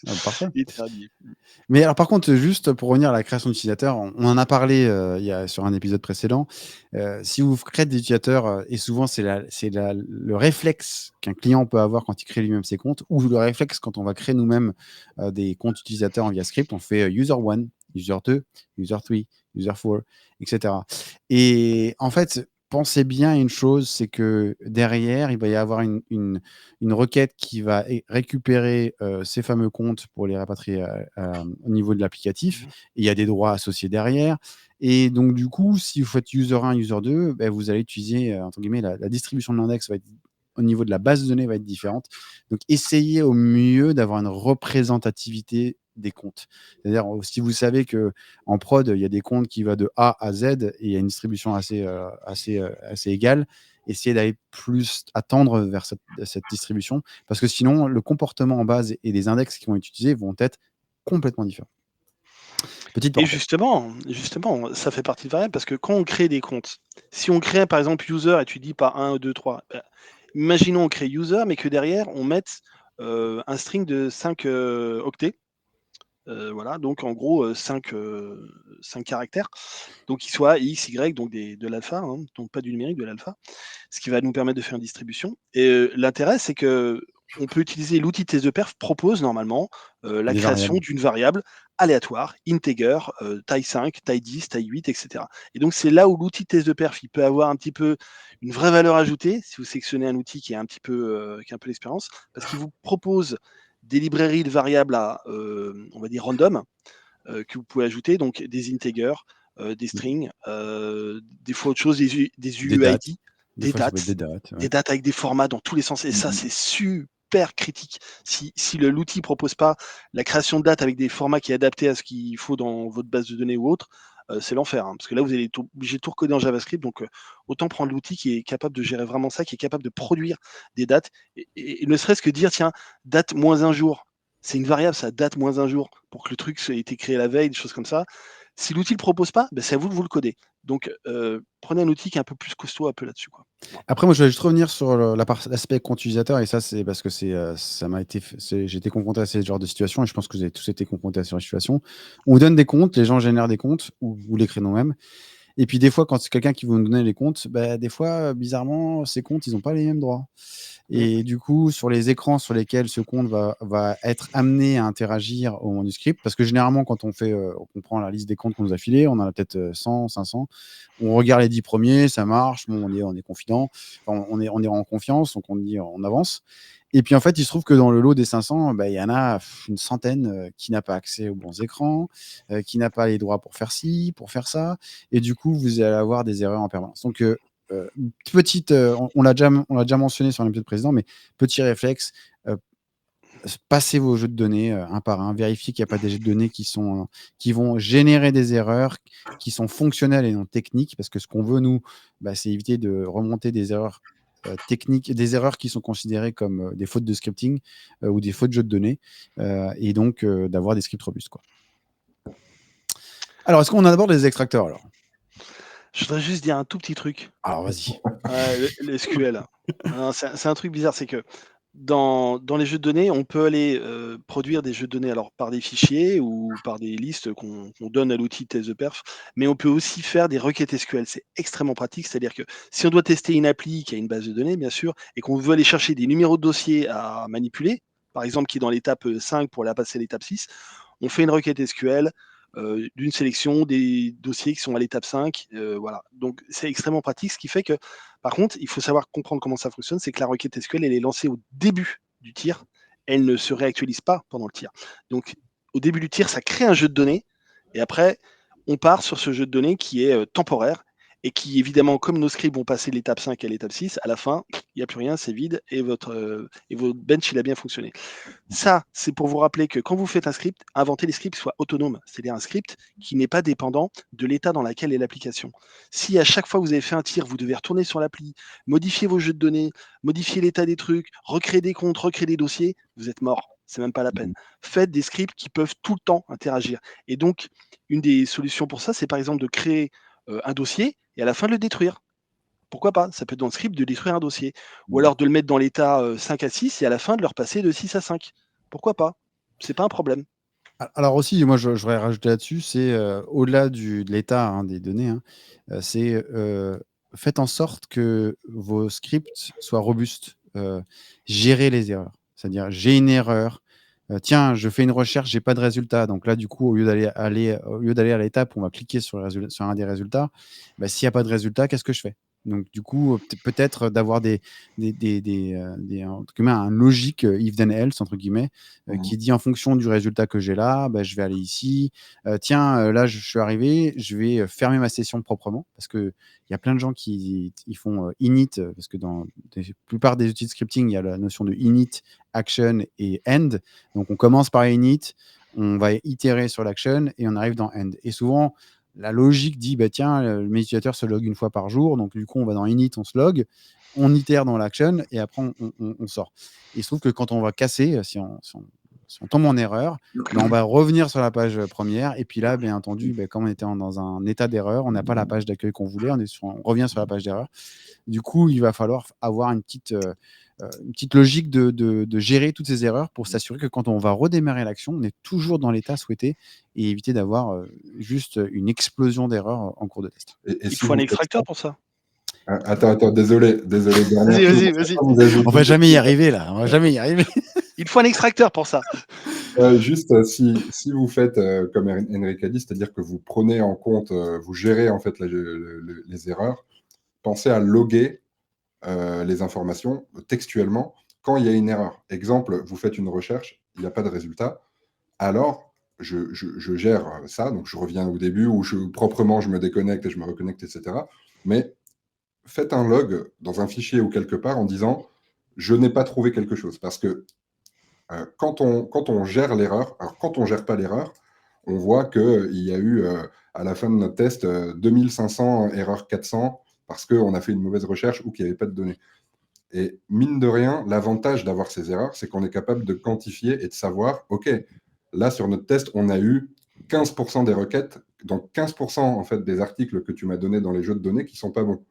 Ah, parfait. hyper habillé. Mais alors par contre, juste pour revenir à la création d'utilisateurs, on en a parlé, il y a sur un épisode précédent. Si vous créez des utilisateurs, et souvent c'est le réflexe qu'un client peut avoir quand il crée lui-même ses comptes, ou le réflexe quand on va créer nous-mêmes, des comptes utilisateurs en via script, on fait, user 1, user 2, user 3, user 4, et cetera. Et en fait, pensez bien à une chose, c'est que derrière, il va y avoir une requête qui va récupérer ces fameux comptes pour les rapatrier au niveau de l'applicatif. Mmh. Et il y a des droits associés derrière. Et donc, du coup, si vous faites user 1, user 2, ben, vous allez utiliser, entre guillemets, la distribution de l'index va être, au niveau de la base de données, va être différente. Donc, essayez au mieux d'avoir une représentativité des comptes. C'est-à-dire, si vous savez que en prod, il y a des comptes qui vont de A à Z et il y a une distribution assez égale, essayez d'aller plus attendre vers cette distribution, parce que sinon, le comportement en base et les index qui vont être utilisés vont être complètement différents. Petite Et parenthèse. justement, ça fait partie de variable parce que quand on crée des comptes, si on crée par exemple user et tu dis pas 1, 2, 3, bah, imaginons on crée user, mais que derrière on mette un string de 5 octets. Voilà, donc en gros 5 caractères. Donc qu'il soit X, Y, donc de l'alpha, hein, donc pas du numérique, de l'alpha, ce qui va nous permettre de faire une distribution. Et l'intérêt, c'est que on peut utiliser l'outil test de perf propose normalement la Des création variables. d'une variable aléatoire, integer, taille 5, taille 10, taille 8, etc. Et donc c'est là où l'outil test de perf il peut avoir un petit peu une vraie valeur ajoutée si vous sélectionnez un outil qui est un petit peu qui a un peu d'expérience, parce qu'il vous propose des librairies de variables à on va dire random que vous pouvez ajouter, donc des integers, des strings, des fois autre chose, des Des dates. UUID, Des fois, ça peut être des dates. Ouais. des dates avec des formats dans tous les sens. Et ça, Mmh. c'est super critique. Si l'outil propose pas la création de dates avec des formats qui est adapté à ce qu'il faut dans votre base de données ou autre, c'est l'enfer. Hein, parce que là, vous allez être obligé de tout recoder en JavaScript. Donc, autant prendre l'outil qui est capable de gérer vraiment ça, qui est capable de produire des dates. Et ne serait-ce que dire, tiens, date moins un jour. C'est une variable, ça date moins un jour pour que le truc ait été créé la veille, des choses comme ça. Si l'outil ne le propose pas, ben, c'est à vous de vous le coder. Donc, prenez un outil qui est un peu plus costaud un peu là-dessus, quoi. Après, moi, je voulais juste revenir sur l'aspect compte utilisateur, et ça, c'est parce que j'ai été confronté à ce genre de situation, et je pense que vous avez tous été confrontés à ce genre de situation. On vous donne des comptes, les gens génèrent des comptes, ou vous les créez nous-mêmes. Et puis des fois, quand c'est quelqu'un qui veut nous donner les comptes, bah, des fois, bizarrement, ces comptes, ils n'ont pas les mêmes droits. Mmh. Et du coup, sur les écrans sur lesquels ce compte va être amené à interagir au moment du script, parce que généralement, quand on prend la liste des comptes qu'on nous a filés, on en a peut-être 100, 500. On regarde les 10 premiers, ça marche, bon, on est confident, enfin, on est en confiance, donc on dit on avance. Et puis en fait, il se trouve que dans le lot des 500, bah, il y en a une centaine qui n'a pas accès aux bons écrans, qui n'a pas les droits pour faire ci, pour faire ça. Et du coup, vous allez avoir des erreurs en permanence. Donc, on l'a déjà mentionné sur l'épisode précédent, mais petit réflexe, passez vos jeux de données un par un, vérifiez qu'il n'y a pas des jeux de données qui vont générer des erreurs, qui sont fonctionnelles et non techniques, parce que ce qu'on veut, nous, bah, c'est éviter de remonter des erreurs techniques, des erreurs qui sont considérées comme des fautes de scripting ou des fautes de jeux de données, et donc d'avoir des scripts robustes, quoi. Alors, est-ce qu'on aborde les extracteurs alors? Je voudrais juste dire un tout petit truc. Alors, vas-y. Le SQL. C'est un truc bizarre, c'est que dans les jeux de données, on peut aller produire des jeux de données alors par des fichiers ou par des listes qu'on donne à l'outil Test the Perf, mais on peut aussi faire des requêtes SQL. C'est extrêmement pratique, c'est-à-dire que si on doit tester une appli qui a une base de données, bien sûr, et qu'on veut aller chercher des numéros de dossier à manipuler, par exemple qui est dans l'étape 5 pour la passer à l'étape 6, on fait une requête SQL d'une sélection des dossiers qui sont à l'étape 5. Voilà. Donc c'est extrêmement pratique, ce qui fait que, par contre, il faut savoir comprendre comment ça fonctionne, c'est que la requête SQL, elle est lancée au début du tir, elle ne se réactualise pas pendant le tir. Donc au début du tir, ça crée un jeu de données, et après, on part sur ce jeu de données qui est temporaire, et qui, évidemment, comme nos scripts vont passer de l'étape 5 à l'étape 6, à la fin, il n'y a plus rien, c'est vide, et votre bench, il a bien fonctionné. Ça, c'est pour vous rappeler que quand vous faites un script, inventez les scripts qui soient autonomes, c'est-à-dire un script qui n'est pas dépendant de l'état dans lequel est l'application. Si à chaque fois que vous avez fait un tir, vous devez retourner sur l'appli, modifier vos jeux de données, modifier l'état des trucs, recréer des comptes, recréer des dossiers, vous êtes mort. C'est même pas la peine. Faites des scripts qui peuvent tout le temps interagir. Et donc, une des solutions pour ça, c'est par exemple de créer un dossier et à la fin de le détruire. Pourquoi pas? Ça peut être dans le script de détruire un dossier. Ou alors de le mettre dans l'état 5 à 6 et à la fin de le repasser de 6 à 5. Pourquoi pas? C'est pas un problème. Alors aussi, moi, je voudrais rajouter là-dessus, c'est au-delà de l'état des données, c'est faites en sorte que vos scripts soient robustes. Gérez les erreurs. C'est-à-dire, j'ai une erreur. Tiens, je fais une recherche, j'ai pas de résultat. Donc là, du coup, au lieu d'aller à l'étape où on va cliquer sur un des résultats, bah, s'il n'y a pas de résultat, qu'est-ce que je fais? Donc, du coup, peut-être d'avoir entre guillemets, un logique if then else, entre guillemets, qui dit en fonction du résultat que j'ai là, bah, je vais aller ici. Tiens, là, je suis arrivé, je vais fermer ma session proprement parce qu'il y a plein de gens qui ils font init, parce que dans la plupart des outils de scripting, il y a la notion de init, action et end. Donc, on commence par init, on va itérer sur l'action et on arrive dans end. Et souvent, la logique dit, bah, tiens, mes utilisateurs se loguent une fois par jour. Donc, du coup, on va dans init, on se log, on itère dans l'action et après, on sort. Et il se trouve que quand on va casser, si on tombe en erreur, ben, on va revenir sur la page première. Et puis là, bien entendu, ben, comme on était dans un état d'erreur, on n'a pas la page d'accueil qu'on voulait, on revient sur la page d'erreur. Du coup, il va falloir avoir une petite logique de gérer toutes ces erreurs pour s'assurer que quand on va redémarrer l'action, on est toujours dans l'état souhaité et éviter d'avoir juste une explosion d'erreurs en cours de test. Et Il si faut un vous faites extracteur ça, pour ça. attends, désolé, dernière chose. Vas-y. On va jamais y arriver là, on va jamais y arriver. Il faut un extracteur pour ça. Juste, si vous faites comme Henrik a dit, c'est-à-dire que vous prenez en compte, vous gérez en fait les erreurs, pensez à loguer les informations textuellement quand il y a une erreur. Exemple, vous faites une recherche, il n'y a pas de résultat, alors je gère ça, donc je reviens au début où proprement je me déconnecte et je me reconnecte, etc. Mais faites un log dans un fichier ou quelque part en disant je n'ai pas trouvé quelque chose. Parce que quand on gère l'erreur, alors quand on ne gère pas l'erreur, on voit qu'il y a eu à la fin de notre test 2500 erreurs 400 parce qu'on a fait une mauvaise recherche ou qu'il n'y avait pas de données. Et mine de rien, l'avantage d'avoir ces erreurs, c'est qu'on est capable de quantifier et de savoir, OK, là sur notre test, on a eu 15% des requêtes, donc 15% en fait des articles que tu m'as donnés dans les jeux de données qui ne sont pas bons.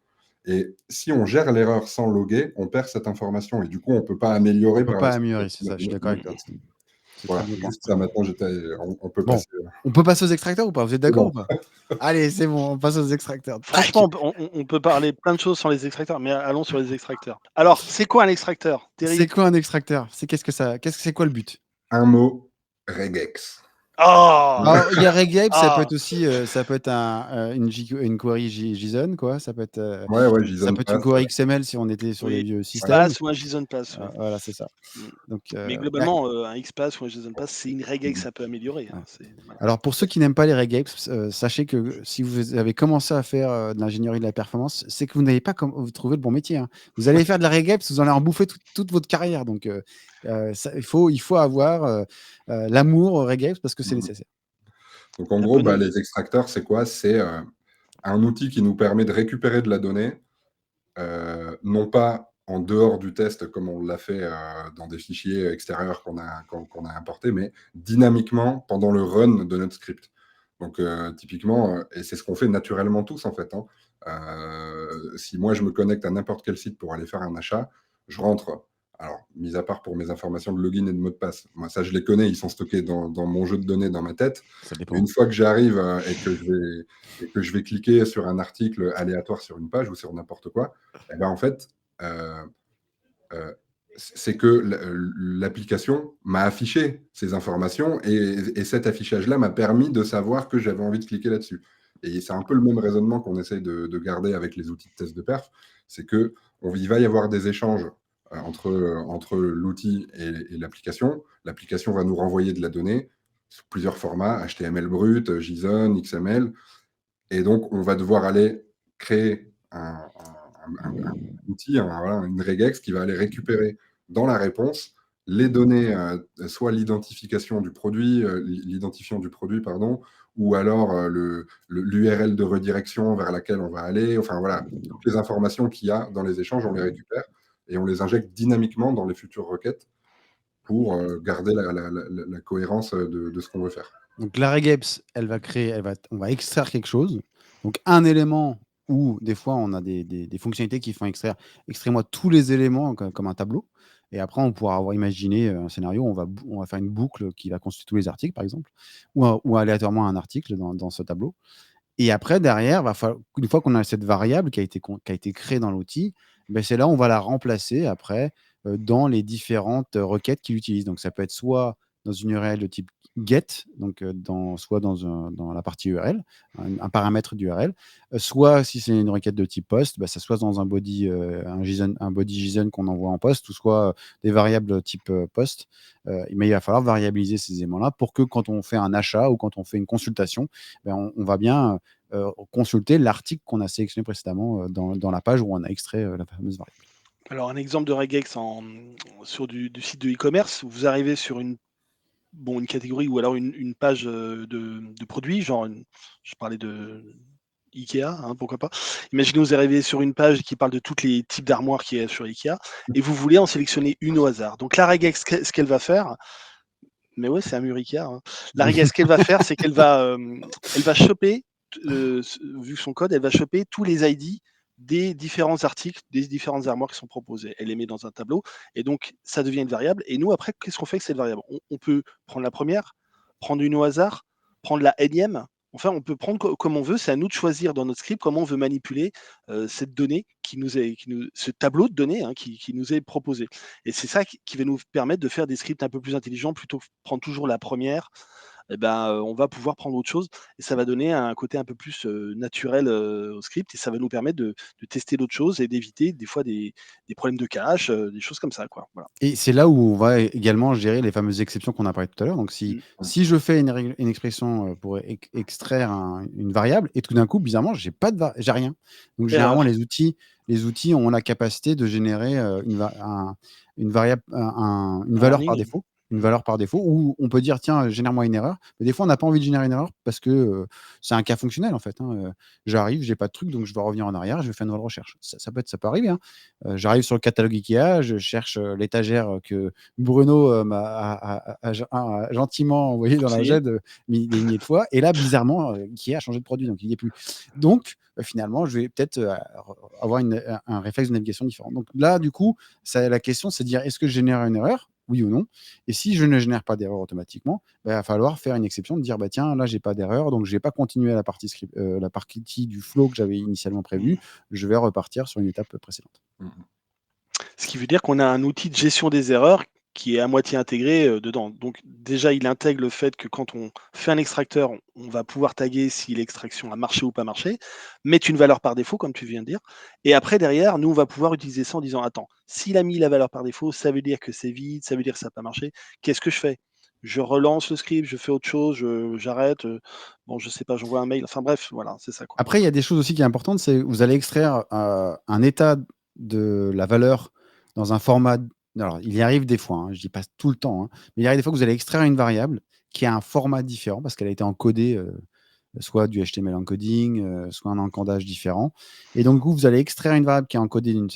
Et si on gère l'erreur sans loguer, on perd cette information et du coup, on ne peut pas améliorer On peut par pas la suite. améliorer, c'est ça, je suis d'accord avec toi. C'est très Voilà, bien juste pensé. ça, maintenant, on peut Bon, passer. on peut passer aux extracteurs ou pas? Vous êtes C'est d'accord bon. ou pas? Allez, c'est bon, on passe aux extracteurs. Tac. Franchement, on peut parler plein de choses sans les extracteurs, mais allons sur les extracteurs. Alors, c'est quoi un extracteur, Terry? C'est quoi un extracteur? C'est quoi le but? Un mot, regex. Oh, Alors, il y a regex, ça peut ah, être aussi ça peut être une query JSON, quoi. Ça peut être Ouais, ça JSON peut être une pass. query XML si on était sur oui, des vieux systèmes. XPath ou un JSON Pass, ouais. Voilà, c'est ça. Mm. Donc, Mais bah, globalement, un XPath ou un JSON Pass, c'est une regex un peu améliorée. ouais. Hein, voilà. Alors, pour ceux qui n'aiment pas les regex, sachez que si vous avez commencé à faire de l'ingénierie de la performance, c'est que vous n'avez pas trouvé le bon métier. Hein. Vous allez faire de la regex, vous allez en bouffer toute votre carrière. Donc, il faut avoir l'amour regex parce que c'est nécessaire. Donc en La gros, bonne... les extracteurs, c'est quoi? C'est un outil qui nous permet de récupérer de la donnée, non pas en dehors du test comme on l'a fait dans des fichiers extérieurs qu'on a importés, mais dynamiquement pendant le run de notre script. Donc typiquement, et c'est ce qu'on fait naturellement tous en fait. Si moi je me connecte à n'importe quel site pour aller faire un achat, je rentre Alors, mis à part pour mes informations de login et de mot de passe. Moi, ça, je les connais, ils sont stockés dans mon jeu de données, dans ma tête. Ça Mais dépend. une fois que j'arrive et que je vais cliquer sur un article aléatoire sur une page ou sur n'importe quoi, eh ben, en fait, euh, euh, c'est que l'application m'a affiché ces informations et cet affichage-là m'a permis de savoir que j'avais envie de cliquer là-dessus. Et c'est un peu le même raisonnement qu'on essaye de garder avec les outils de test de perf, c'est qu'il va y avoir des échanges entre l'outil et l'application. L'application va nous renvoyer de la donnée sous plusieurs formats, HTML brut, JSON, XML, et donc on va devoir aller créer un outil, voilà, une regex qui va aller récupérer dans la réponse les données, soit l'identification du produit, l'identifiant du produit, pardon, ou alors l'URL de redirection vers laquelle on va aller. Enfin voilà, toutes les informations qu'il y a dans les échanges, on les récupère et on les injecte dynamiquement dans les futures requêtes pour garder la cohérence de ce qu'on veut faire. Donc la regex, on va extraire quelque chose. Donc un élément où des fois on a des fonctionnalités qui font extrais-moi tous les éléments comme un tableau. Et après, on pourra avoir imaginé un scénario où on va faire une boucle qui va constituer tous les articles, par exemple, ou aléatoirement un article dans ce tableau. Et après, derrière, une fois qu'on a cette variable qui a été créée dans l'outil, ben c'est là où on va la remplacer après dans les différentes requêtes qu'il utilise. Donc, ça peut être soit dans une URL de type get, donc soit dans la partie URL, un paramètre d'URL, soit si c'est une requête de type post, ben ça soit dans un body, un body JSON qu'on envoie en post, ou soit des variables type post. Mais il va falloir variabiliser ces éléments-là pour que quand on fait un achat ou quand on fait une consultation, ben on va bien consulter l'article qu'on a sélectionné précédemment dans la page où on a extrait la fameuse variable. Alors, un exemple de regex sur du site de e-commerce, vous arrivez sur une catégorie ou alors une page de produits, genre, je parlais de Ikea, hein, pourquoi pas. Imaginez, vous arrivez sur une page qui parle de tous les types d'armoires qu'il y a sur Ikea et vous voulez en sélectionner une au hasard. Donc, la regex, ce qu'elle va faire, mais ouais, c'est un mur Ikea, hein. La regex, ce qu'elle va faire, c'est elle va choper, vu son code, elle va choper tous les ID des différents articles, des différentes armoires qui sont proposées. Elle les met dans un tableau et donc ça devient une variable. Et nous, après, qu'est-ce qu'on fait avec cette variable? On peut prendre la première, prendre une au hasard, prendre la énième. Enfin, on peut prendre comme on veut. C'est à nous de choisir dans notre script comment on veut manipuler cette donnée ce tableau de données, hein, qui nous est proposé. Et c'est ça qui va nous permettre de faire des scripts un peu plus intelligents plutôt que de prendre toujours la première. Eh ben, on va pouvoir prendre autre chose et ça va donner un côté un peu plus naturel au script et ça va nous permettre de tester d'autres choses et d'éviter des fois des problèmes de cache, des choses comme ça, quoi. Voilà. Et c'est là où on va également gérer les fameuses exceptions qu'on a parlé tout à l'heure. Donc, si je fais une expression pour extraire une variable et tout d'un coup, bizarrement, j'ai rien. Donc, généralement, Erreur. les outils ont la capacité de générer une variable, une valeur par Warning. défaut. Une valeur par défaut, où on peut dire, tiens, génère-moi une erreur. Mais des fois, on n'a pas envie de générer une erreur parce que c'est un cas fonctionnel, en fait. J'arrive, j'ai pas de truc, donc je vais revenir en arrière, je vais faire une nouvelle recherche. Ça peut arriver. J'arrive sur le catalogue Ikea, je cherche l'étagère que Bruno a gentiment envoyée dans la Conseiller. GED des milliers de fois. Et là, bizarrement, Ikea a changé de produit, donc il n'y est plus. Donc, finalement, je vais peut-être avoir un réflexe de navigation différent. Donc là, du coup, la question, c'est de dire, est-ce que je génère une erreur? Oui ou non? Et si je ne génère pas d'erreur automatiquement, il va falloir faire une exception, de dire, bah tiens, là, j'ai pas d'erreur, donc je vais pas continuer la partie du flow que j'avais initialement prévu, je vais repartir sur une étape précédente. Ce qui veut dire qu'on a un outil de gestion des erreurs qui est à moitié intégré dedans. Donc déjà, il intègre le fait que quand on fait un extracteur, on va pouvoir taguer si l'extraction a marché ou pas marché, mettre une valeur par défaut, comme tu viens de dire. Et après, derrière, nous, on va pouvoir utiliser ça en disant, attends, s'il a mis la valeur par défaut, ça veut dire que c'est vide, ça veut dire que ça n'a pas marché. Qu'est-ce que je fais? Je relance le script, je fais autre chose, j'arrête. Bon, je sais pas, j'envoie un mail. Enfin bref, voilà, c'est ça, quoi. Après, il y a des choses aussi qui sont importantes, c'est vous allez extraire un état de la valeur dans un format. Alors, il y arrive des fois, je dis pas tout le temps, mais il y arrive des fois que vous allez extraire une variable qui a un format différent parce qu'elle a été encodée, soit du HTML encoding, soit un encodage différent. Et donc, vous allez extraire une variable qui est encodée d'une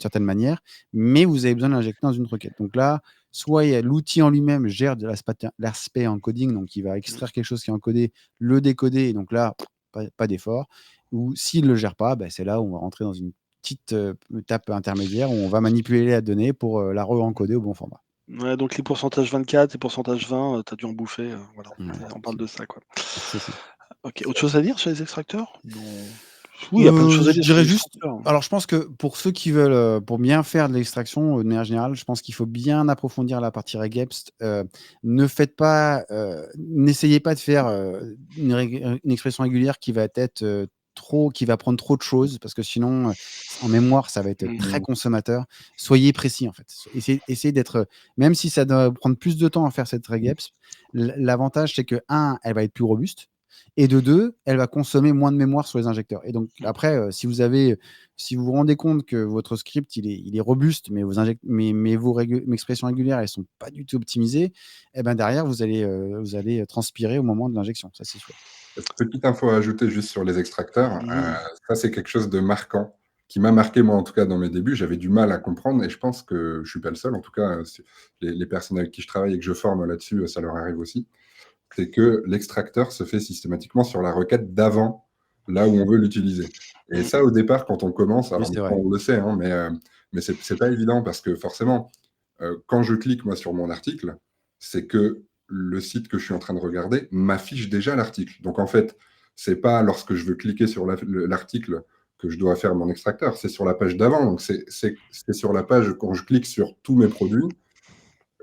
certaine manière, mais vous avez besoin de l'injecter dans une requête. Donc là, soit l'outil en lui-même gère de l'aspect encoding, donc il va extraire quelque chose qui est encodé, le décoder, et donc là, pas d'effort. Ou s'il ne le gère pas, c'est là où on va rentrer dans une petite étape intermédiaire où on va manipuler la donnée pour la re-encoder au bon format. Ouais, donc les pourcentages 24, les pourcentages 20, tu as dû en bouffer, voilà. Ouais, On parle de ça, quoi. c'est ça. OK, autre chose à dire sur les extracteurs? Non. Oui, il y a plein de choses à Je dire sur dirais les juste extracteurs. alors je pense que pour ceux qui veulent, pour bien faire de l'extraction, de manière générale, je pense qu'il faut bien approfondir la partie regex. Ne faites pas, n'essayez pas de faire, une expression régulière qui va être, qui va prendre trop de choses parce que sinon, en mémoire, ça va être très Mmh. consommateur. Soyez précis, en fait. Essayez d'être, même si ça doit prendre plus de temps à faire cette regex, l'avantage, c'est que un, elle va être plus robuste et de deux, elle va consommer moins de mémoire sur les injecteurs. Et donc après, si vous vous rendez compte que votre script il est robuste, mais vos expressions régulières elles sont pas du tout optimisées, et ben derrière vous allez transpirer au moment de l'injection, ça c'est sûr. Petite info à ajouter juste sur les extracteurs, Mmh. ça c'est quelque chose de marquant, qui m'a marqué moi en tout cas dans mes débuts. J'avais du mal à comprendre et je pense que je suis pas le seul, en tout cas, les personnes avec qui je travaille et que je forme là-dessus, ça leur arrive aussi. C'est que l'extracteur se fait systématiquement sur la requête d'avant, là où on veut l'utiliser. Et Mmh. ça, au départ, quand on commence, Oui, alors c'est maintenant vrai. on le sait, hein, mais c'est pas évident parce que forcément, quand je clique moi sur mon article, c'est que le site que je suis en train de regarder m'affiche déjà l'article. Donc en fait, c'est pas lorsque je veux cliquer sur l'article que je dois faire mon extracteur, c'est sur la page d'avant. Donc c'est sur la page quand je clique sur tous mes produits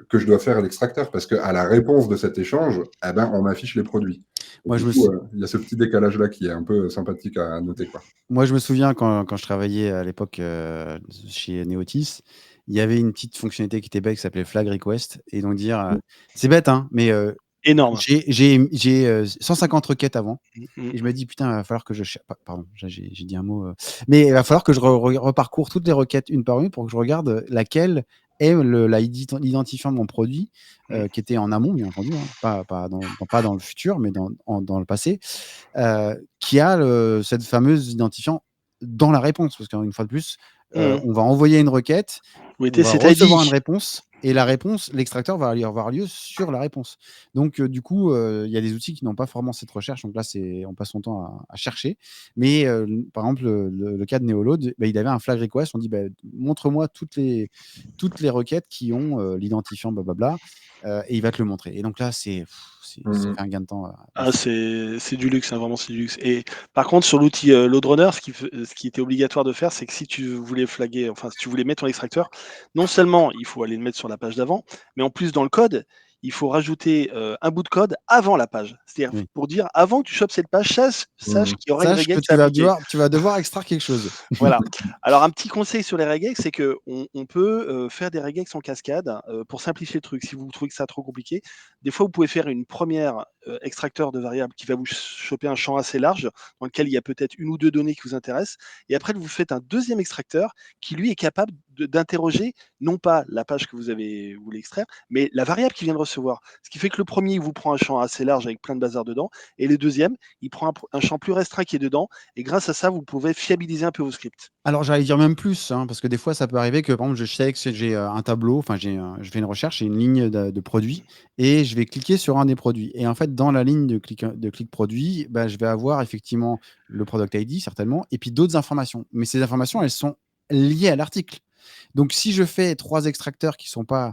que je dois faire l'extracteur parce qu'à la réponse de cet échange, eh ben, on m'affiche les produits. Et Moi du je me coup, sou il y a ce petit décalage-là qui est un peu sympathique à noter, quoi. Moi je me souviens quand je travaillais à l'époque, chez Neotis, il y avait une petite fonctionnalité qui était bête qui s'appelait flag request et donc dire, c'est bête, hein, mais Énorme. j'ai 150 requêtes avant Mmh mh. et je me dis: «Putain, il va falloir que je pardon, j'ai dit un mot, mais il va falloir que je reparcours toutes les requêtes une par une pour que je regarde laquelle est l'identifiant de mon produit, Mmh. qui était en amont bien entendu, hein, pas dans le futur, mais dans le passé, qui a cette fameuse identifiant dans la réponse». Parce qu'une fois de plus, Mmh. on va envoyer une requête, Où on était va cet recevoir une ID? réponse et la réponse, l'extracteur va y avoir lieu sur la réponse. Donc, du coup, il y a des outils qui n'ont pas forcément cette recherche. Donc là, on passe son temps à chercher. Mais, par exemple, le cas de Neoload, bah, il avait un flag request. On dit, bah, montre-moi toutes les requêtes qui ont l'identifiant blablabla, et il va te le montrer. Et donc là, ça Mmh. fait un gain de temps Ah, massif. c'est du luxe, hein, vraiment, c'est du luxe. Et par contre, sur l'outil, Load Runner, ce qui était obligatoire de faire, c'est que si tu voulais flaguer, enfin, si tu voulais mettre ton extracteur, non seulement il faut aller le mettre sur la page d'avant, mais en plus dans le code, il faut rajouter, un bout de code avant la page. C'est-à-dire Oui. pour dire: «Avant que tu chopes cette page, sache Mmh. qu'il y aura une Sache que regex à appliquer». tu vas devoir extraire quelque chose. Voilà. Alors un petit conseil sur les regex, c'est qu'on peut, faire des regex en cascade, pour simplifier le truc. Si vous trouvez que ça trop compliqué, des fois vous pouvez faire une première extracteur de variables qui va vous choper un champ assez large, dans lequel il y a peut-être une ou 2 données qui vous intéressent et après vous faites un deuxième extracteur qui lui est capable d'interroger non pas la page que vous voulez extraire, mais la variable qu'il vient de recevoir. Ce qui fait que le premier il vous prend un champ assez large avec plein de bazar dedans et le deuxième, il prend un champ plus restreint qui est dedans et grâce à ça, vous pouvez fiabiliser un peu vos scripts. Alors j'allais dire même plus, hein, parce que des fois ça peut arriver que par exemple je sais que j'ai un tableau, enfin je fais une recherche, j'ai une ligne de produits et je vais cliquer sur un des produits. Et en fait dans la ligne de clic produit, bah, je vais avoir effectivement le product ID certainement, et puis d'autres informations. Mais ces informations elles sont liées à l'article. Donc si je fais 3 extracteurs qui sont pas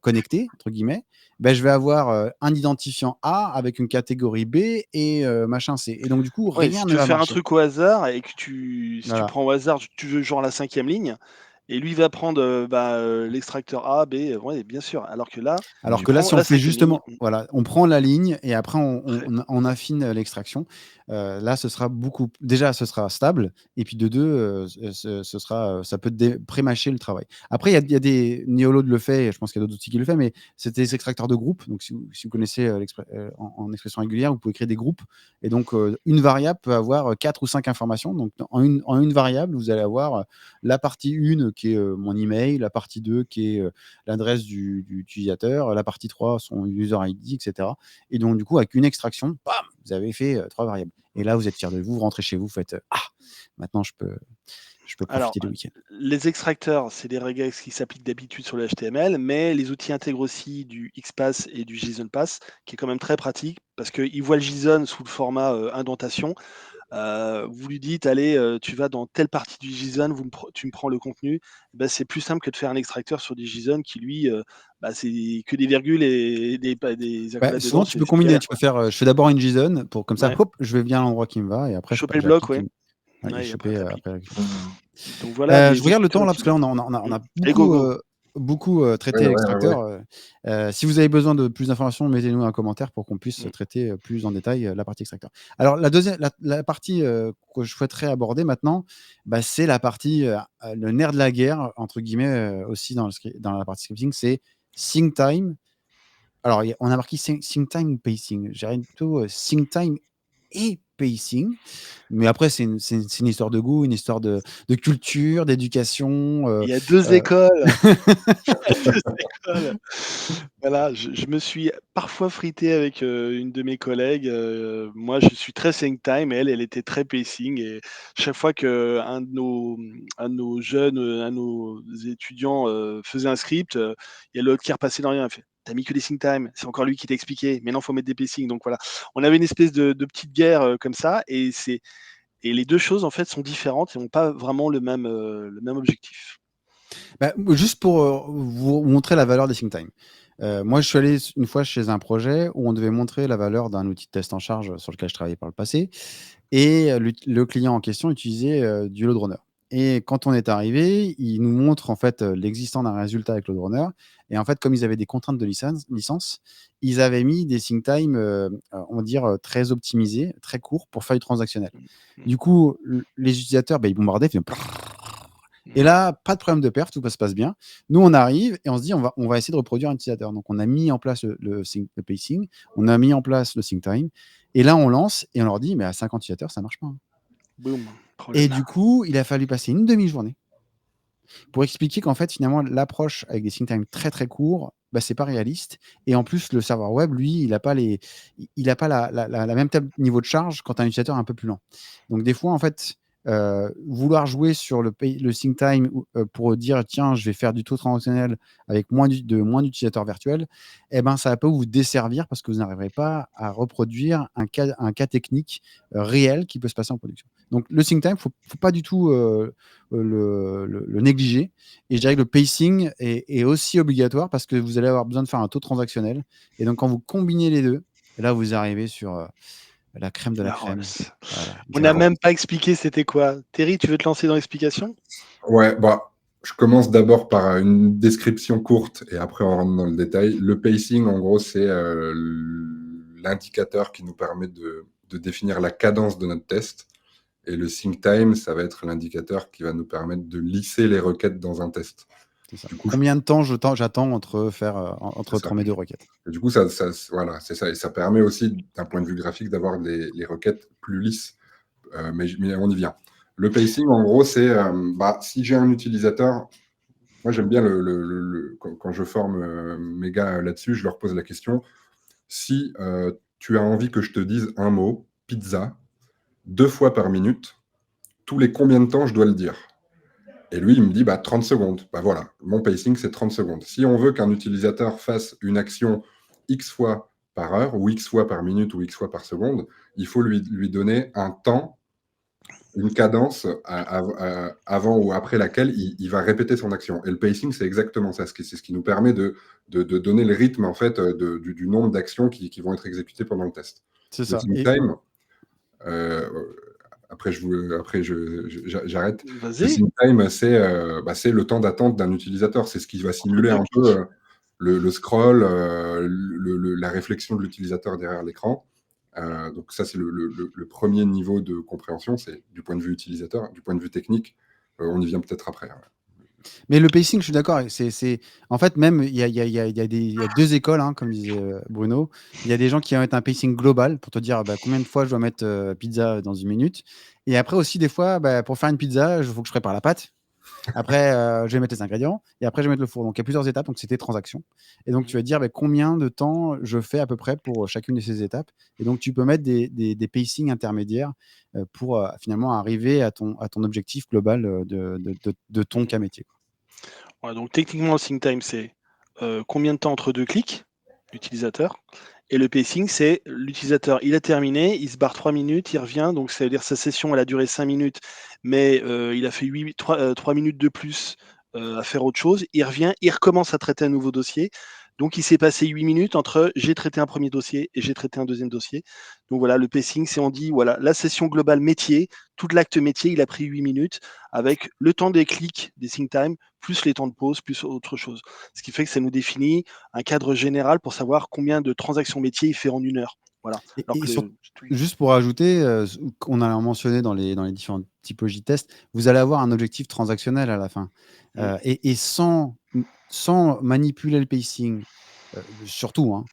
connectés entre guillemets, ben je vais avoir un identifiant A avec une catégorie B et machin C. Et donc du coup Ouais, rien si ne tu veux va faire un marcher. truc au hasard et que si tu Voilà. prends au hasard, tu veux genre la 5e ligne et lui va prendre, l'extracteur A, B, ouais, bien sûr. Alors que là, Alors tu que là, prends si on la fait 5e ligne. justement, voilà, on prend la ligne et après Très on affine l'extraction. Là, ce sera déjà, ce sera stable et puis de 2, ce sera, ça peut pré-mâcher le travail. Après, il y a des Neoload le fait et je pense qu'il y a d'autres outils qui le font, mais c'est des extracteurs de groupes. Donc si vous connaissez, en expression régulière, vous pouvez créer des groupes et donc une variable peut avoir 4 ou 5 informations. Donc en une variable, vous allez avoir, la partie 1 qui est, mon email, la partie 2 qui est, l'adresse du utilisateur, la partie 3 son user ID, et cetera. Et donc, du coup, avec une extraction, bam, vous avez fait 3 variables. Et là, vous êtes fier de vous, vous rentrez chez vous, vous faites ah, maintenant je peux Alors, profiter du week-end. les extracteurs, c'est des regex qui s'appliquent d'habitude sur le HTML, mais les outils intègrent aussi du XPath et du JSON Path, qui est quand même très pratique parce qu'ils voient le JSON sous le format indentation. Vous lui dites: «Allez, tu vas dans telle partie du JSON, tu me prends le contenu». Bah, c'est plus simple que de faire un extracteur sur du JSON qui lui, c'est que des virgules et des Bah, accolades dedans, souvent, tu peux c'est combiner. galère, Tu peux quoi. faire, je fais d'abord une JSON pour comme ça, Ouais, hop, je vais bien à l'endroit qui me va et après choper le bloc, j'applique ouais. une et Ouais et après choper, tu après appliques. récupérer. Mmh. Donc voilà, Je les regarde le extracteurs temps là, parce que là, optimisés. on a Allez, go, go. beaucoup, Ouais, traité ouais, ouais, ouais. l'extracteur. Si vous avez besoin de plus d'informations, mettez-nous un commentaire pour qu'on puisse Mmh. traiter, plus en détail, la partie extracteur. Alors la partie, que je souhaiterais aborder maintenant, c'est la partie, le nerf de la guerre entre guillemets, aussi dans la partie scripting, c'est sync time. Alors on a marqué sync time ou pacing. Je dirais plutôt, sync time et pacing. Mais après, c'est une histoire de goût, une histoire de culture, d'éducation. Il y a 2 Euh, écoles. 2 écoles. Voilà, je me suis parfois frité avec, une de mes collègues, moi je suis très think time et elle était très pacing et chaque fois un de nos jeunes, un de nos étudiants, faisait un script, il y a l'autre qui repassait dans rien, elle fait: «Tu as mis que des think time, c'est encore lui qui t'a expliqué, mais non, faut mettre des pacing». Donc voilà, on avait une espèce de petite guerre, comme ça et les 2 choses en fait sont différentes et ont pas vraiment le même objectif. Juste pour vous montrer la valeur des think time. Moi, je suis allé une fois chez un projet où on devait montrer la valeur d'un outil de test en charge sur lequel je travaillais par le passé. Et le client en question utilisait du LoadRunner. Et quand on est arrivé, il nous montre en fait l'existence d'un résultat avec LoadRunner. Et en fait, comme ils avaient des contraintes de licence, ils avaient mis des sync time, on va dire, très optimisés, très courts pour faire du transactionnel. Mmh. Mmh. Du coup, les utilisateurs, ils bombardaient, ils faisaient et Mmh. là, pas de problème de perf, tout se passe bien. Nous, on arrive et on se dit, on va essayer de reproduire un utilisateur. Donc, on a mis en place le pacing, on a mis en place le sync time. Et là, on lance et on leur dit, mais à 50 utilisateurs, ça marche pas, hein. Boum, Et problème. du coup, il a fallu passer une demi-journée pour expliquer qu'en fait, finalement, l'approche avec des sync time très très courts, c'est pas réaliste. Et en plus, le serveur web, lui, il a pas la même niveau de charge quand un utilisateur est un peu plus lent. Donc des fois, en fait, vouloir jouer sur le sync time pour dire tiens, je vais faire du taux transactionnel avec moins d'utilisateurs virtuels, ça va pas vous desservir parce que vous n'arriverez pas à reproduire un cas technique réel qui peut se passer en production. Donc le sync time, faut pas du tout le négliger. Et je dirais que le pacing est aussi obligatoire parce que vous allez avoir besoin de faire un taux transactionnel. Et donc, quand vous combinez les deux, là, vous arrivez sur la crème de la La crème. Rolls. Voilà, On n'a Alors, exactement. même pas expliqué c'était quoi. Terry, tu veux te lancer dans l'explication? ouais, je commence d'abord par une description courte et après on rentre dans le détail. Le pacing, en gros, c'est l'indicateur qui nous permet de définir la cadence de notre test. Et le sync time, ça va être l'indicateur qui va nous permettre de lisser les requêtes dans un test. C'est ça. Du coup, Combien de temps j'attends entre c'est ça. mes deux requêtes? Et du coup, voilà, c'est ça. Et ça permet aussi, d'un point de vue graphique, d'avoir les requêtes plus lisses. Mais on y vient. Le pacing, en gros, c'est si j'ai un utilisateur, moi j'aime bien quand je forme mes gars là-dessus, je leur pose la question, si tu as envie que je te dise un mot, pizza, 2 fois par minute, tous les combien de temps je dois le dire? Et lui, il me dit 30 secondes. Voilà, mon pacing, c'est 30 secondes. Si on veut qu'un utilisateur fasse une action X fois par heure, ou X fois par minute, ou X fois par seconde, il faut lui donner un temps, une cadence avant ou après laquelle il va répéter son action. Et le pacing, c'est exactement ça. C'est ce qui nous permet de donner le rythme en fait, du nombre d'actions qui vont être exécutées pendant le test. C'est Le ça. sync time, euh, après, j'arrête. Le Vas-y. sync time, c'est le temps d'attente d'un utilisateur. C'est ce qui va Entre simuler 2 un peu clics. le scroll, la réflexion de l'utilisateur derrière l'écran. Donc ça, c'est le premier niveau de compréhension, c'est du point de vue utilisateur. Du point de vue technique, on y vient peut-être après. Ouais. Mais le pacing, je suis d'accord. En fait, même, il y a deux écoles, hein, comme disait Bruno. Il y a des gens qui vont mettre un pacing global pour te dire combien de fois je dois mettre pizza dans une minute. Et après aussi, des fois, pour faire une pizza, il faut que je prépare la pâte. Après, je vais mettre les ingrédients et après, je vais mettre le four. Donc, il y a plusieurs étapes. Donc, c'était transaction. Et donc, tu vas dire combien de temps je fais à peu près pour chacune de ces étapes. Et donc, tu peux mettre des pacings intermédiaires pour finalement arriver à ton objectif global de ton cas métier. Ouais, donc techniquement, le sync time, c'est combien de temps entre 2 clics utilisateur Et le pacing, c'est l'utilisateur, il a terminé, il se barre 3 minutes, il revient, donc ça veut dire sa session, elle a duré 5 minutes, mais il a fait 3 minutes de plus à faire autre chose. Il revient, il recommence à traiter un nouveau dossier. Donc il s'est passé 8 minutes entre j'ai traité un premier dossier et j'ai traité un deuxième dossier. Donc voilà, le pacing, c'est on dit, voilà, la session globale métier, tout l'acte métier, il a pris 8 minutes avec le temps des clics, des sync time, plus les temps de pause, plus autre chose. Ce qui fait que ça nous définit un cadre général pour savoir combien de transactions métiers il fait en 1 heure. Voilà. Alors que juste pour ajouter, qu'on a mentionné dans les différentes typologies de tests, vous allez avoir un objectif transactionnel à la fin. Et sans manipuler le pacing, surtout, hein,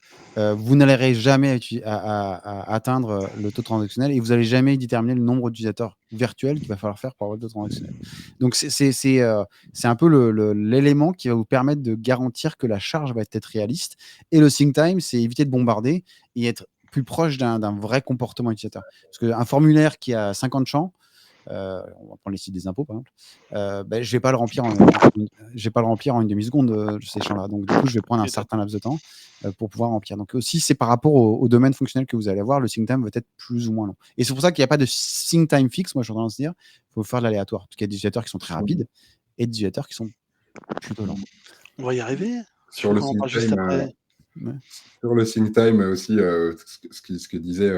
vous n'allez jamais à atteindre le taux transactionnel et vous n'allez jamais déterminer le nombre d'utilisateurs virtuels qu'il va falloir faire pour avoir le taux transactionnel. Donc, c'est un peu l'élément qui va vous permettre de garantir que la charge va être réaliste. Et le sync time, c'est éviter de bombarder et être plus proche d'un vrai comportement utilisateur. Parce qu'un formulaire qui a 50 champs, on va prendre les sites des impôts par exemple, je ne vais pas le remplir en une demi-seconde, ces champs-là. Donc du coup, je vais prendre un certain laps de temps pour pouvoir remplir. Donc aussi, c'est par rapport au domaine fonctionnel que vous allez avoir, le sync time va être plus ou moins long. Et c'est pour ça qu'il n'y a pas de sync time fixe, moi je suis tendance à dire, il faut faire de l'aléatoire. Parce qu'il y a des utilisateurs qui sont très rapides et des utilisateurs qui sont plutôt lents. On va y arriver. Sur le sync time, sur le sync time aussi, ce que disait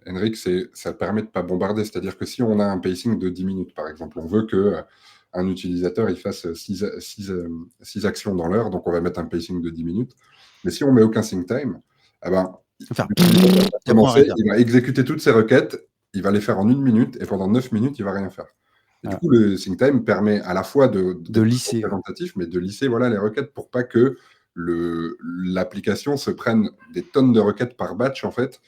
Henrik, ça permet de ne pas bombarder. C'est-à-dire que si on a un pacing de 10 minutes, par exemple, on veut qu'un utilisateur il fasse 6 actions dans l'heure, donc on va mettre un pacing de 10 minutes. Mais si on ne met aucun sync time, il va exécuter toutes ses requêtes, il va les faire en 1 minute, et pendant 9 minutes, il ne va rien faire. Et du coup, le sync time permet à la fois de lisser, représentatif, mais de lisser les requêtes pour pas que l'application se prenne des tonnes de requêtes par batch, en fait.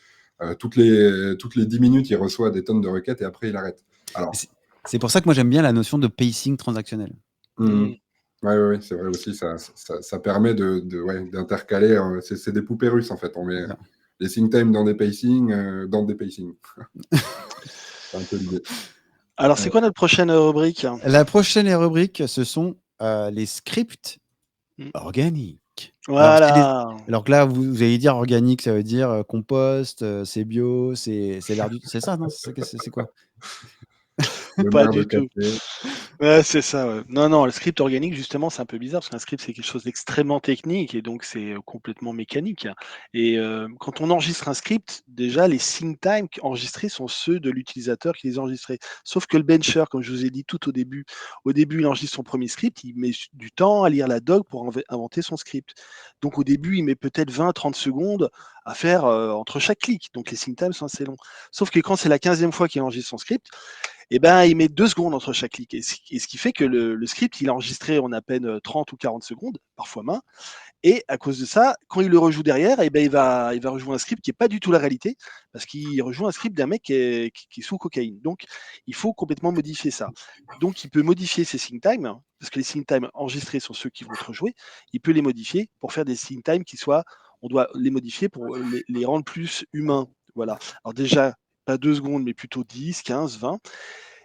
Toutes les 10 minutes, il reçoit des tonnes de requêtes et après, il arrête. Alors, c'est pour ça que moi, j'aime bien la notion de pacing transactionnel. Oui, c'est vrai aussi. Ça permet d'intercaler. C'est des poupées russes, en fait. On met les sync time dans des pacing. C'est un peu l'idée. Alors, c'est quoi notre prochaine rubrique? La prochaine rubrique, ce sont les scripts organiques. Voilà. Alors que là, vous allez dire organique, ça veut dire compost, c'est bio, c'est l'air du... C'est ça, non? C'est quoi? Pas du tout. Ouais, c'est ça. Ouais. Non, le script organique, justement, c'est un peu bizarre parce qu'un script, c'est quelque chose d'extrêmement technique et donc c'est complètement mécanique. Et quand on enregistre un script, déjà, les sync time enregistrés sont ceux de l'utilisateur qui les a enregistrés. Sauf que le bencher, comme je vous ai dit tout au début, il enregistre son premier script, il met du temps à lire la doc pour inventer son script. Donc au début, il met peut-être 20-30 secondes à faire entre chaque clic. Donc les sync times sont assez longs. Sauf que quand c'est la 15e fois qu'il enregistre son script, il met 2 secondes entre chaque clic. Et ce qui fait que le script, il est enregistré en à peine 30 ou 40 secondes, parfois main. Et à cause de ça, quand il le rejoue derrière, il va rejouer un script qui n'est pas du tout la réalité, parce qu'il rejoue un script d'un mec qui est sous cocaïne. Donc, il faut complètement modifier ça. Donc, il peut modifier ses sync times, parce que les sync times enregistrés sont ceux qui vont être rejoués. Il peut les modifier pour faire des sync times qui soient, on doit les modifier pour les rendre plus humains. Voilà. Alors déjà, pas 2 secondes, mais plutôt 10, 15, 20.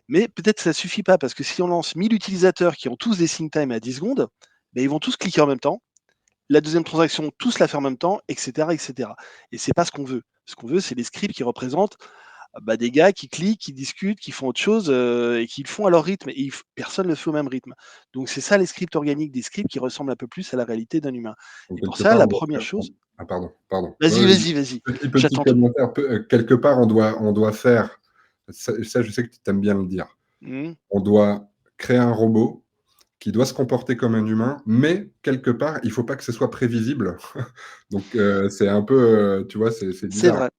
Mais peut-être que ça ne suffit pas, parce que si on lance 1000 utilisateurs qui ont tous des sync time à 10 secondes, ils vont tous cliquer en même temps. La deuxième transaction, tous la faire en même temps, etc. etc. Et c'est pas ce qu'on veut. Ce qu'on veut, c'est des scripts qui représentent des gars qui cliquent, qui discutent, qui font autre chose et qui le font à leur rythme. Et personne ne le fait au même rythme. Donc c'est ça les scripts organiques, des scripts qui ressemblent un peu plus à la réalité d'un humain. Donc, et pour ça, la première chose... Ah, pardon. Vas-y. Petit commentaire. Quelque part, on doit faire... Ça, je sais que tu aimes bien le dire. On doit créer un robot qui doit se comporter comme un humain, mais quelque part, il ne faut pas que ce soit prévisible. Donc, c'est un peu... tu vois, c'est bizarre. C'est vrai.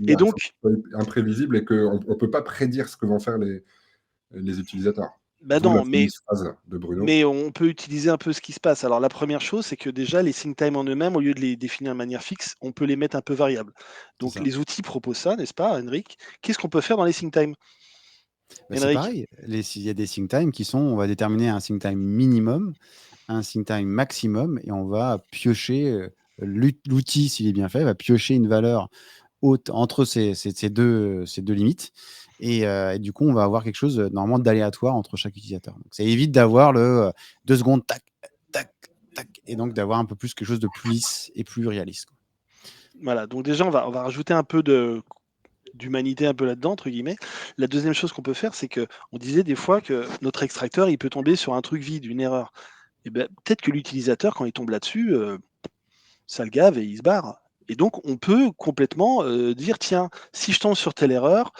Et donc... imprévisible et qu'on ne peut pas prédire ce que vont faire les utilisateurs. Non, mais on peut utiliser un peu ce qui se passe. Alors la première chose, c'est que déjà les sync time en eux-mêmes, au lieu de les définir de manière fixe, on peut les mettre un peu variables. Donc les outils proposent ça, n'est-ce pas, Henrik? Qu'est-ce qu'on peut faire dans les sync time? C'est pareil. Il y a des sync time qui sont, on va déterminer un sync time minimum, un sync time maximum, et on va piocher, l'outil, s'il est bien fait, va piocher une valeur haute entre ces deux limites. Et du coup, on va avoir quelque chose normalement d'aléatoire entre chaque utilisateur. Donc, ça évite d'avoir le 2 secondes, tac, tac, tac, et donc d'avoir un peu plus quelque chose de plus lisse et plus réaliste. Voilà, donc déjà, on va rajouter un peu d'humanité un peu là-dedans, entre guillemets. La deuxième chose qu'on peut faire, c'est que on disait des fois que notre extracteur, il peut tomber sur un truc vide, une erreur. Et ben, peut-être que l'utilisateur, quand il tombe là-dessus, ça le gave et il se barre. Et donc, on peut complètement dire, tiens, si je tombe sur telle erreur,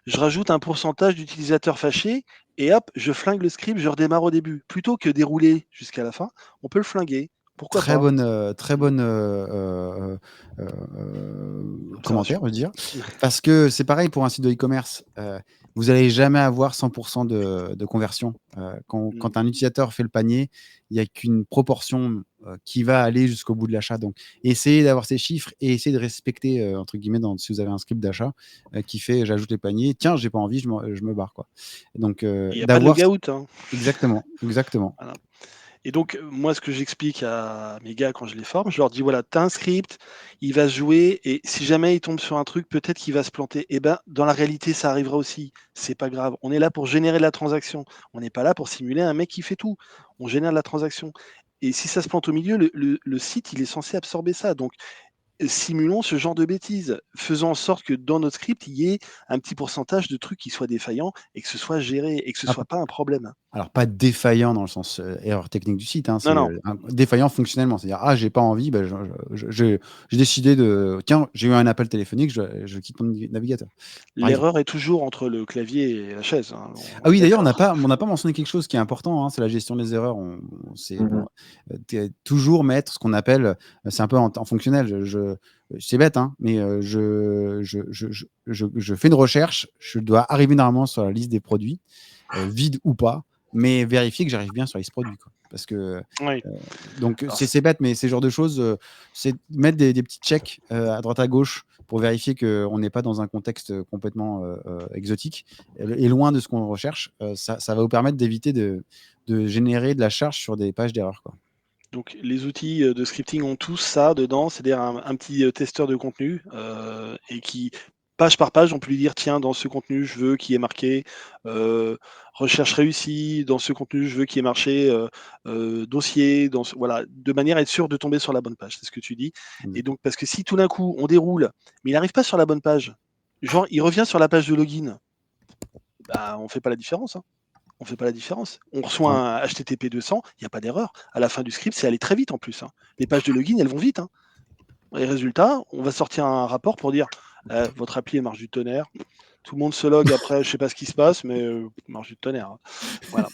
je rajoute un pourcentage d'utilisateurs fâchés et hop, je flingue le script, je redémarre au début. Plutôt que dérouler jusqu'à la fin, on peut le flinguer. Pourquoi Très pas? bonne, très bonne commentaire, Observation. je veux dire. Parce que c'est pareil pour un site de e-commerce. Vous n'allez jamais avoir 100% de conversion. Quand un utilisateur fait le panier, il n'y a qu'une proportion qui va aller jusqu'au bout de l'achat. Donc, essayez d'avoir ces chiffres et essayez de respecter, entre guillemets, si vous avez un script d'achat qui fait j'ajoute les paniers, tiens, j'ai pas envie, je me barre. Quoi. Donc, Il n'y a pas de d'avoir. logout, hein. Exactement, exactement. Voilà. Et donc, moi, ce que j'explique à mes gars quand je les forme, je leur dis voilà, tu as un script, il va se jouer, et si jamais il tombe sur un truc, peut-être qu'il va se planter. Et ben, dans la réalité, ça arrivera aussi. C'est pas grave. On est là pour générer de la transaction. On n'est pas là pour simuler un mec qui fait tout. On génère de la transaction. Et si ça se plante au milieu, le site, il est censé absorber ça. Donc, simulons ce genre de bêtises. Faisons en sorte que dans notre script, il y ait un petit pourcentage de trucs qui soient défaillants et que ce soit géré et que ce Ah, soit pas un problème. Alors, pas défaillant dans le sens erreur technique du site, hein, Non, c'est non. défaillant fonctionnellement. C'est-à-dire, ah, j'ai pas envie, ben, j'ai décidé de. Tiens, j'ai eu un appel téléphonique, je quitte mon navigateur. Par exemple. L'erreur est toujours entre le clavier et la chaise, hein, Ah on est oui, d'ailleurs, d'accord. on n'a pas mentionné quelque chose qui est important, hein, c'est la gestion des erreurs. C'est Mhm. bon, toujours mettre ce qu'on appelle, c'est un peu en fonctionnel. C'est bête, hein, mais je fais une recherche, je dois arriver normalement sur la liste des produits, vide ou pas, mais vérifier que j'arrive bien sur la liste produits. Quoi. Parce que, Oui. donc, Alors, c'est bête, mais ces genres de choses, c'est mettre des petits checks à droite à gauche pour vérifier qu'on n'est pas dans un contexte complètement exotique et loin de ce qu'on recherche. Ça va vous permettre d'éviter de générer de la charge sur des pages d'erreur. Quoi. donc les outils de scripting ont tous ça dedans, c'est-à-dire un petit testeur de contenu et qui, page par page, on peut lui dire tiens, dans ce contenu, je veux qu'il y ait marqué recherche réussie, dans ce contenu, je veux qu'il y ait marqué dossier, voilà, de manière à être sûr de tomber sur la bonne page, c'est ce que tu dis. Et donc, parce que si tout d'un coup, on déroule, mais il n'arrive pas sur la bonne page, genre, il revient sur la page de login, bah, on ne fait pas la différence. Hein. On fait pas la différence. On reçoit Ouais. un HTTP 200, il n'y a pas d'erreur. À la fin du script, c'est allé très vite en plus. Hein. Les pages de login, elles vont vite. Hein. Et résultat, on va sortir un rapport pour dire votre appli elle marche du tonnerre. Tout le monde se log après, je sais pas ce qui se passe, mais marche du tonnerre. Hein. Voilà.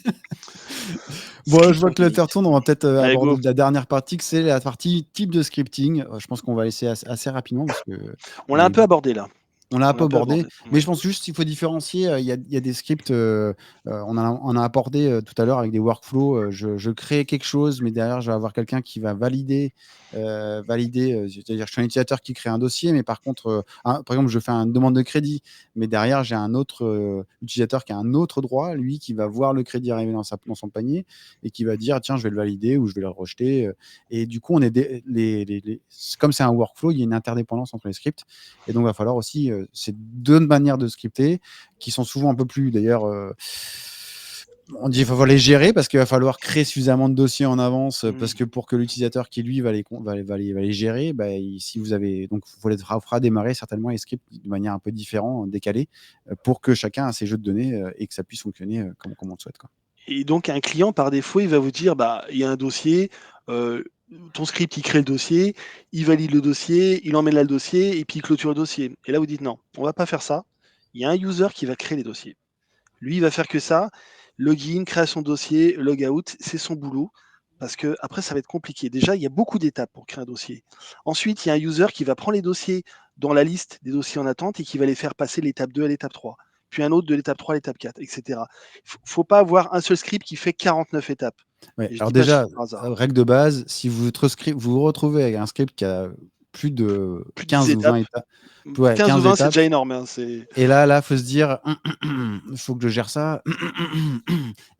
Bon, je vois Scriptons que le plus temps vite. tourne. On va peut-être Allez, aborder go. la dernière partie, que c'est la partie type de scripting. Je pense qu'on va laisser assez rapidement parce que On on l'a un est peu abordé là. on l'a un On l'a peu un peu abordé, abordé. mais je pense juste qu'il faut différencier. Il y a des scripts, on a abordé tout à l'heure avec des workflows. Je crée quelque chose, mais derrière, je vais avoir quelqu'un qui va valider. C'est-à-dire, je suis un utilisateur qui crée un dossier, mais par contre, par exemple, je fais une demande de crédit, mais derrière, j'ai un autre utilisateur qui a un autre droit, lui, qui va voir le crédit arriver dans son panier et qui va dire tiens, je vais le valider ou je vais le rejeter. Et du coup, comme c'est un workflow, il y a une interdépendance entre les scripts. Et donc, il va falloir aussi, ces deux manières de scripter, qui sont souvent un peu plus, d'ailleurs, on dit qu'il va falloir les gérer parce qu'il va falloir créer suffisamment de dossiers en avance parce que pour que l'utilisateur qui, lui, va les gérer, bah, si vous avez... Donc, il fera démarrer certainement les scripts de manière un peu différente, décalée, pour que chacun a ses jeux de données et que ça puisse fonctionner comme on le souhaite. Quoi. Et donc, un client, par défaut, il va vous dire bah, il y a un dossier, ton script, il crée le dossier, il valide le dossier, il emmène là le dossier, et puis il clôture le dossier. Et là, vous dites non, on va pas faire ça. Il y a un user qui va créer les dossiers. Lui, il va faire que ça. Login, création de dossier, logout, c'est son boulot. Parce que après, ça va être compliqué. Déjà, il y a beaucoup d'étapes pour créer un dossier. Ensuite, il y a un user qui va prendre les dossiers dans la liste des dossiers en attente et qui va les faire passer l'étape 2 à l'étape 3. Puis un autre de l'étape 3 à l'étape 4, etc. Il ne faut pas avoir un seul script qui fait 49 étapes. Ouais. Et je Alors dis pas ça déjà, par hasard. règle de base, si vous vous retrouvez avec un script qui a plus de Plus de 10 15 ou 20 étapes. étapes, ouais, 15 ou 15 20, c'est étapes, déjà énorme. Hein. C'est... et là, faut se dire, il faut que je gère ça.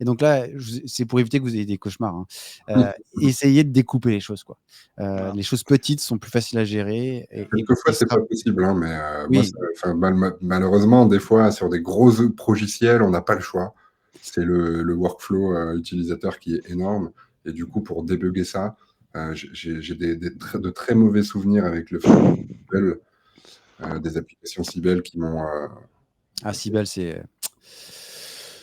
Et donc là, c'est pour éviter que vous ayez des cauchemars. Hein. Essayez de découper les choses. Quoi. Voilà. Les choses petites sont plus faciles à gérer. Quelquefois, c'est pas possible, hein, mais moi, Oui, malheureusement, des fois, sur des gros progiciels, on n'a pas le choix. C'est le workflow utilisateur qui est énorme. Et du coup, pour débugger ça, J'ai de très mauvais souvenirs avec le Cybele, des applications Cybele qui m'ont Cybele, c'est...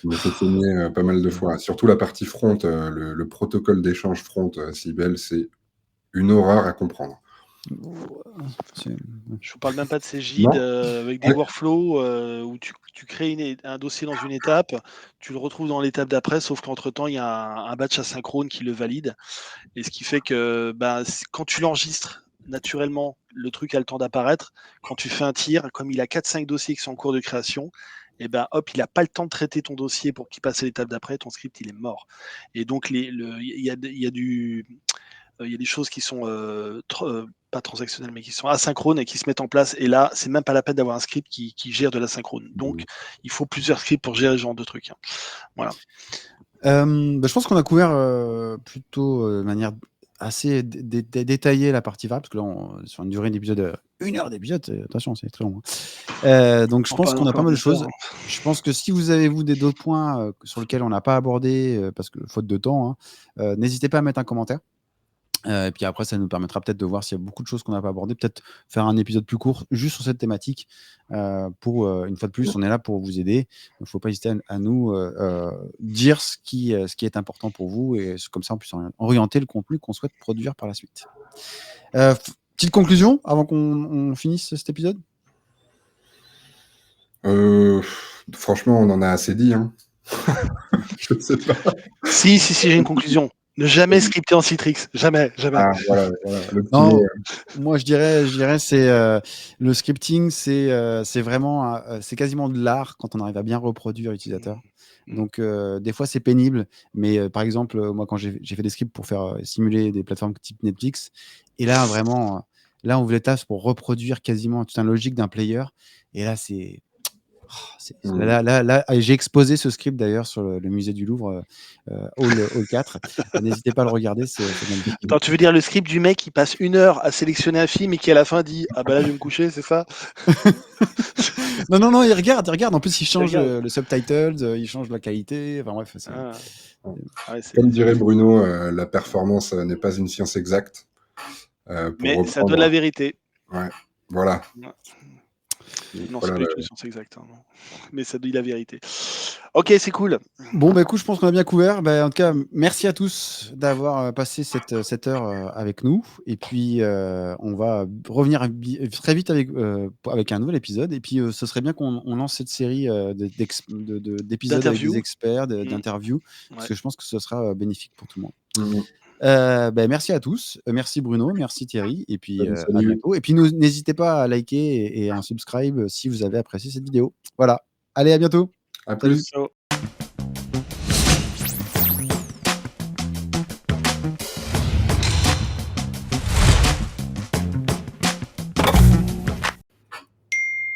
qui m'ont fait saigner pas mal de fois. Surtout la partie front, le protocole d'échange front Cybele, c'est une horreur à comprendre. Je vous parle même pas de ces Non. GID avec des workflows où tu crées un dossier dans une étape, tu le retrouves dans l'étape d'après, sauf qu'entre-temps, il y a un batch asynchrone qui le valide. Et ce qui fait que quand tu l'enregistres naturellement, le truc a le temps d'apparaître. Quand tu fais un tir, comme il a 4-5 dossiers qui sont en cours de création, et hop, il n'a pas le temps de traiter ton dossier pour qu'il passe à l'étape d'après, ton script il est mort. Et donc il y a des choses qui sont pas transactionnelles, mais qui sont asynchrones et qui se mettent en place. Et là, c'est même pas la peine d'avoir un script qui gère de l'asynchrone. Donc, il faut plusieurs scripts pour gérer ce genre de trucs. Voilà. Je pense qu'on a couvert plutôt de manière assez détaillée la partie variable, parce que là, sur une durée d'épisode, 1 heure d'épisode, attention, c'est très long. Donc, je pense qu'on a pas mal de choses. Je pense que si vous avez, d'autres points sur lesquels on n'a pas abordé, parce que faute de temps, n'hésitez pas à mettre un commentaire. Et puis après, ça nous permettra peut-être de voir s'il y a beaucoup de choses qu'on n'a pas abordées, peut-être faire un épisode plus court juste sur cette thématique. Pour une fois de plus, on est là pour vous aider. Il ne faut pas hésiter à nous dire ce qui est important pour vous, et comme ça, on puisse orienter le contenu qu'on souhaite produire par la suite. Petite conclusion avant qu'on finisse cet épisode. Franchement, on en a assez dit. Hein. Je ne sais pas. Si, j'ai une conclusion. Ne jamais scripter en Citrix. Jamais. Ah, voilà. Non, moi, je dirais c'est le scripting, c'est vraiment, c'est quasiment de l'art quand on arrive à bien reproduire l'utilisateur. Donc, des fois, c'est pénible. Mais par exemple, moi, quand j'ai fait des scripts pour faire simuler des plateformes type Netflix, et là, vraiment, là, on ouvre les tâches pour reproduire quasiment toute une logique d'un player. Et là, c'est... Là, j'ai exposé ce script d'ailleurs sur le musée du Louvre, Hall 4. N'hésitez pas à le regarder. Attends, tu veux dire le script du mec qui passe 1 heure à sélectionner un film et qui à la fin dit ah bah là je vais me coucher, c'est ça? Non, il regarde. En plus, il change le subtitle, il change la qualité. Enfin bref. Comme dirait Bruno, la performance n'est pas une science exacte. Mais ça donne la vérité. Ouais, voilà. Non, c'est pas une science exacte. Hein, non. Mais ça dit la vérité. Ok, c'est cool. Bon, écoute, je pense qu'on a bien couvert. En tout cas, merci à tous d'avoir passé cette heure avec nous. Et puis, on va revenir très vite avec un nouvel épisode. Et puis, ce serait bien qu'on lance cette série d'épisodes avec des experts, d'interviews, parce que je pense que ce sera bénéfique pour tout le monde. Merci à tous. Merci Bruno, merci Thierry. Et puis, à bientôt. Et puis, n'hésitez pas à liker et à subscribe si vous avez apprécié cette vidéo. Voilà. Allez, à bientôt. À plus. Ciao.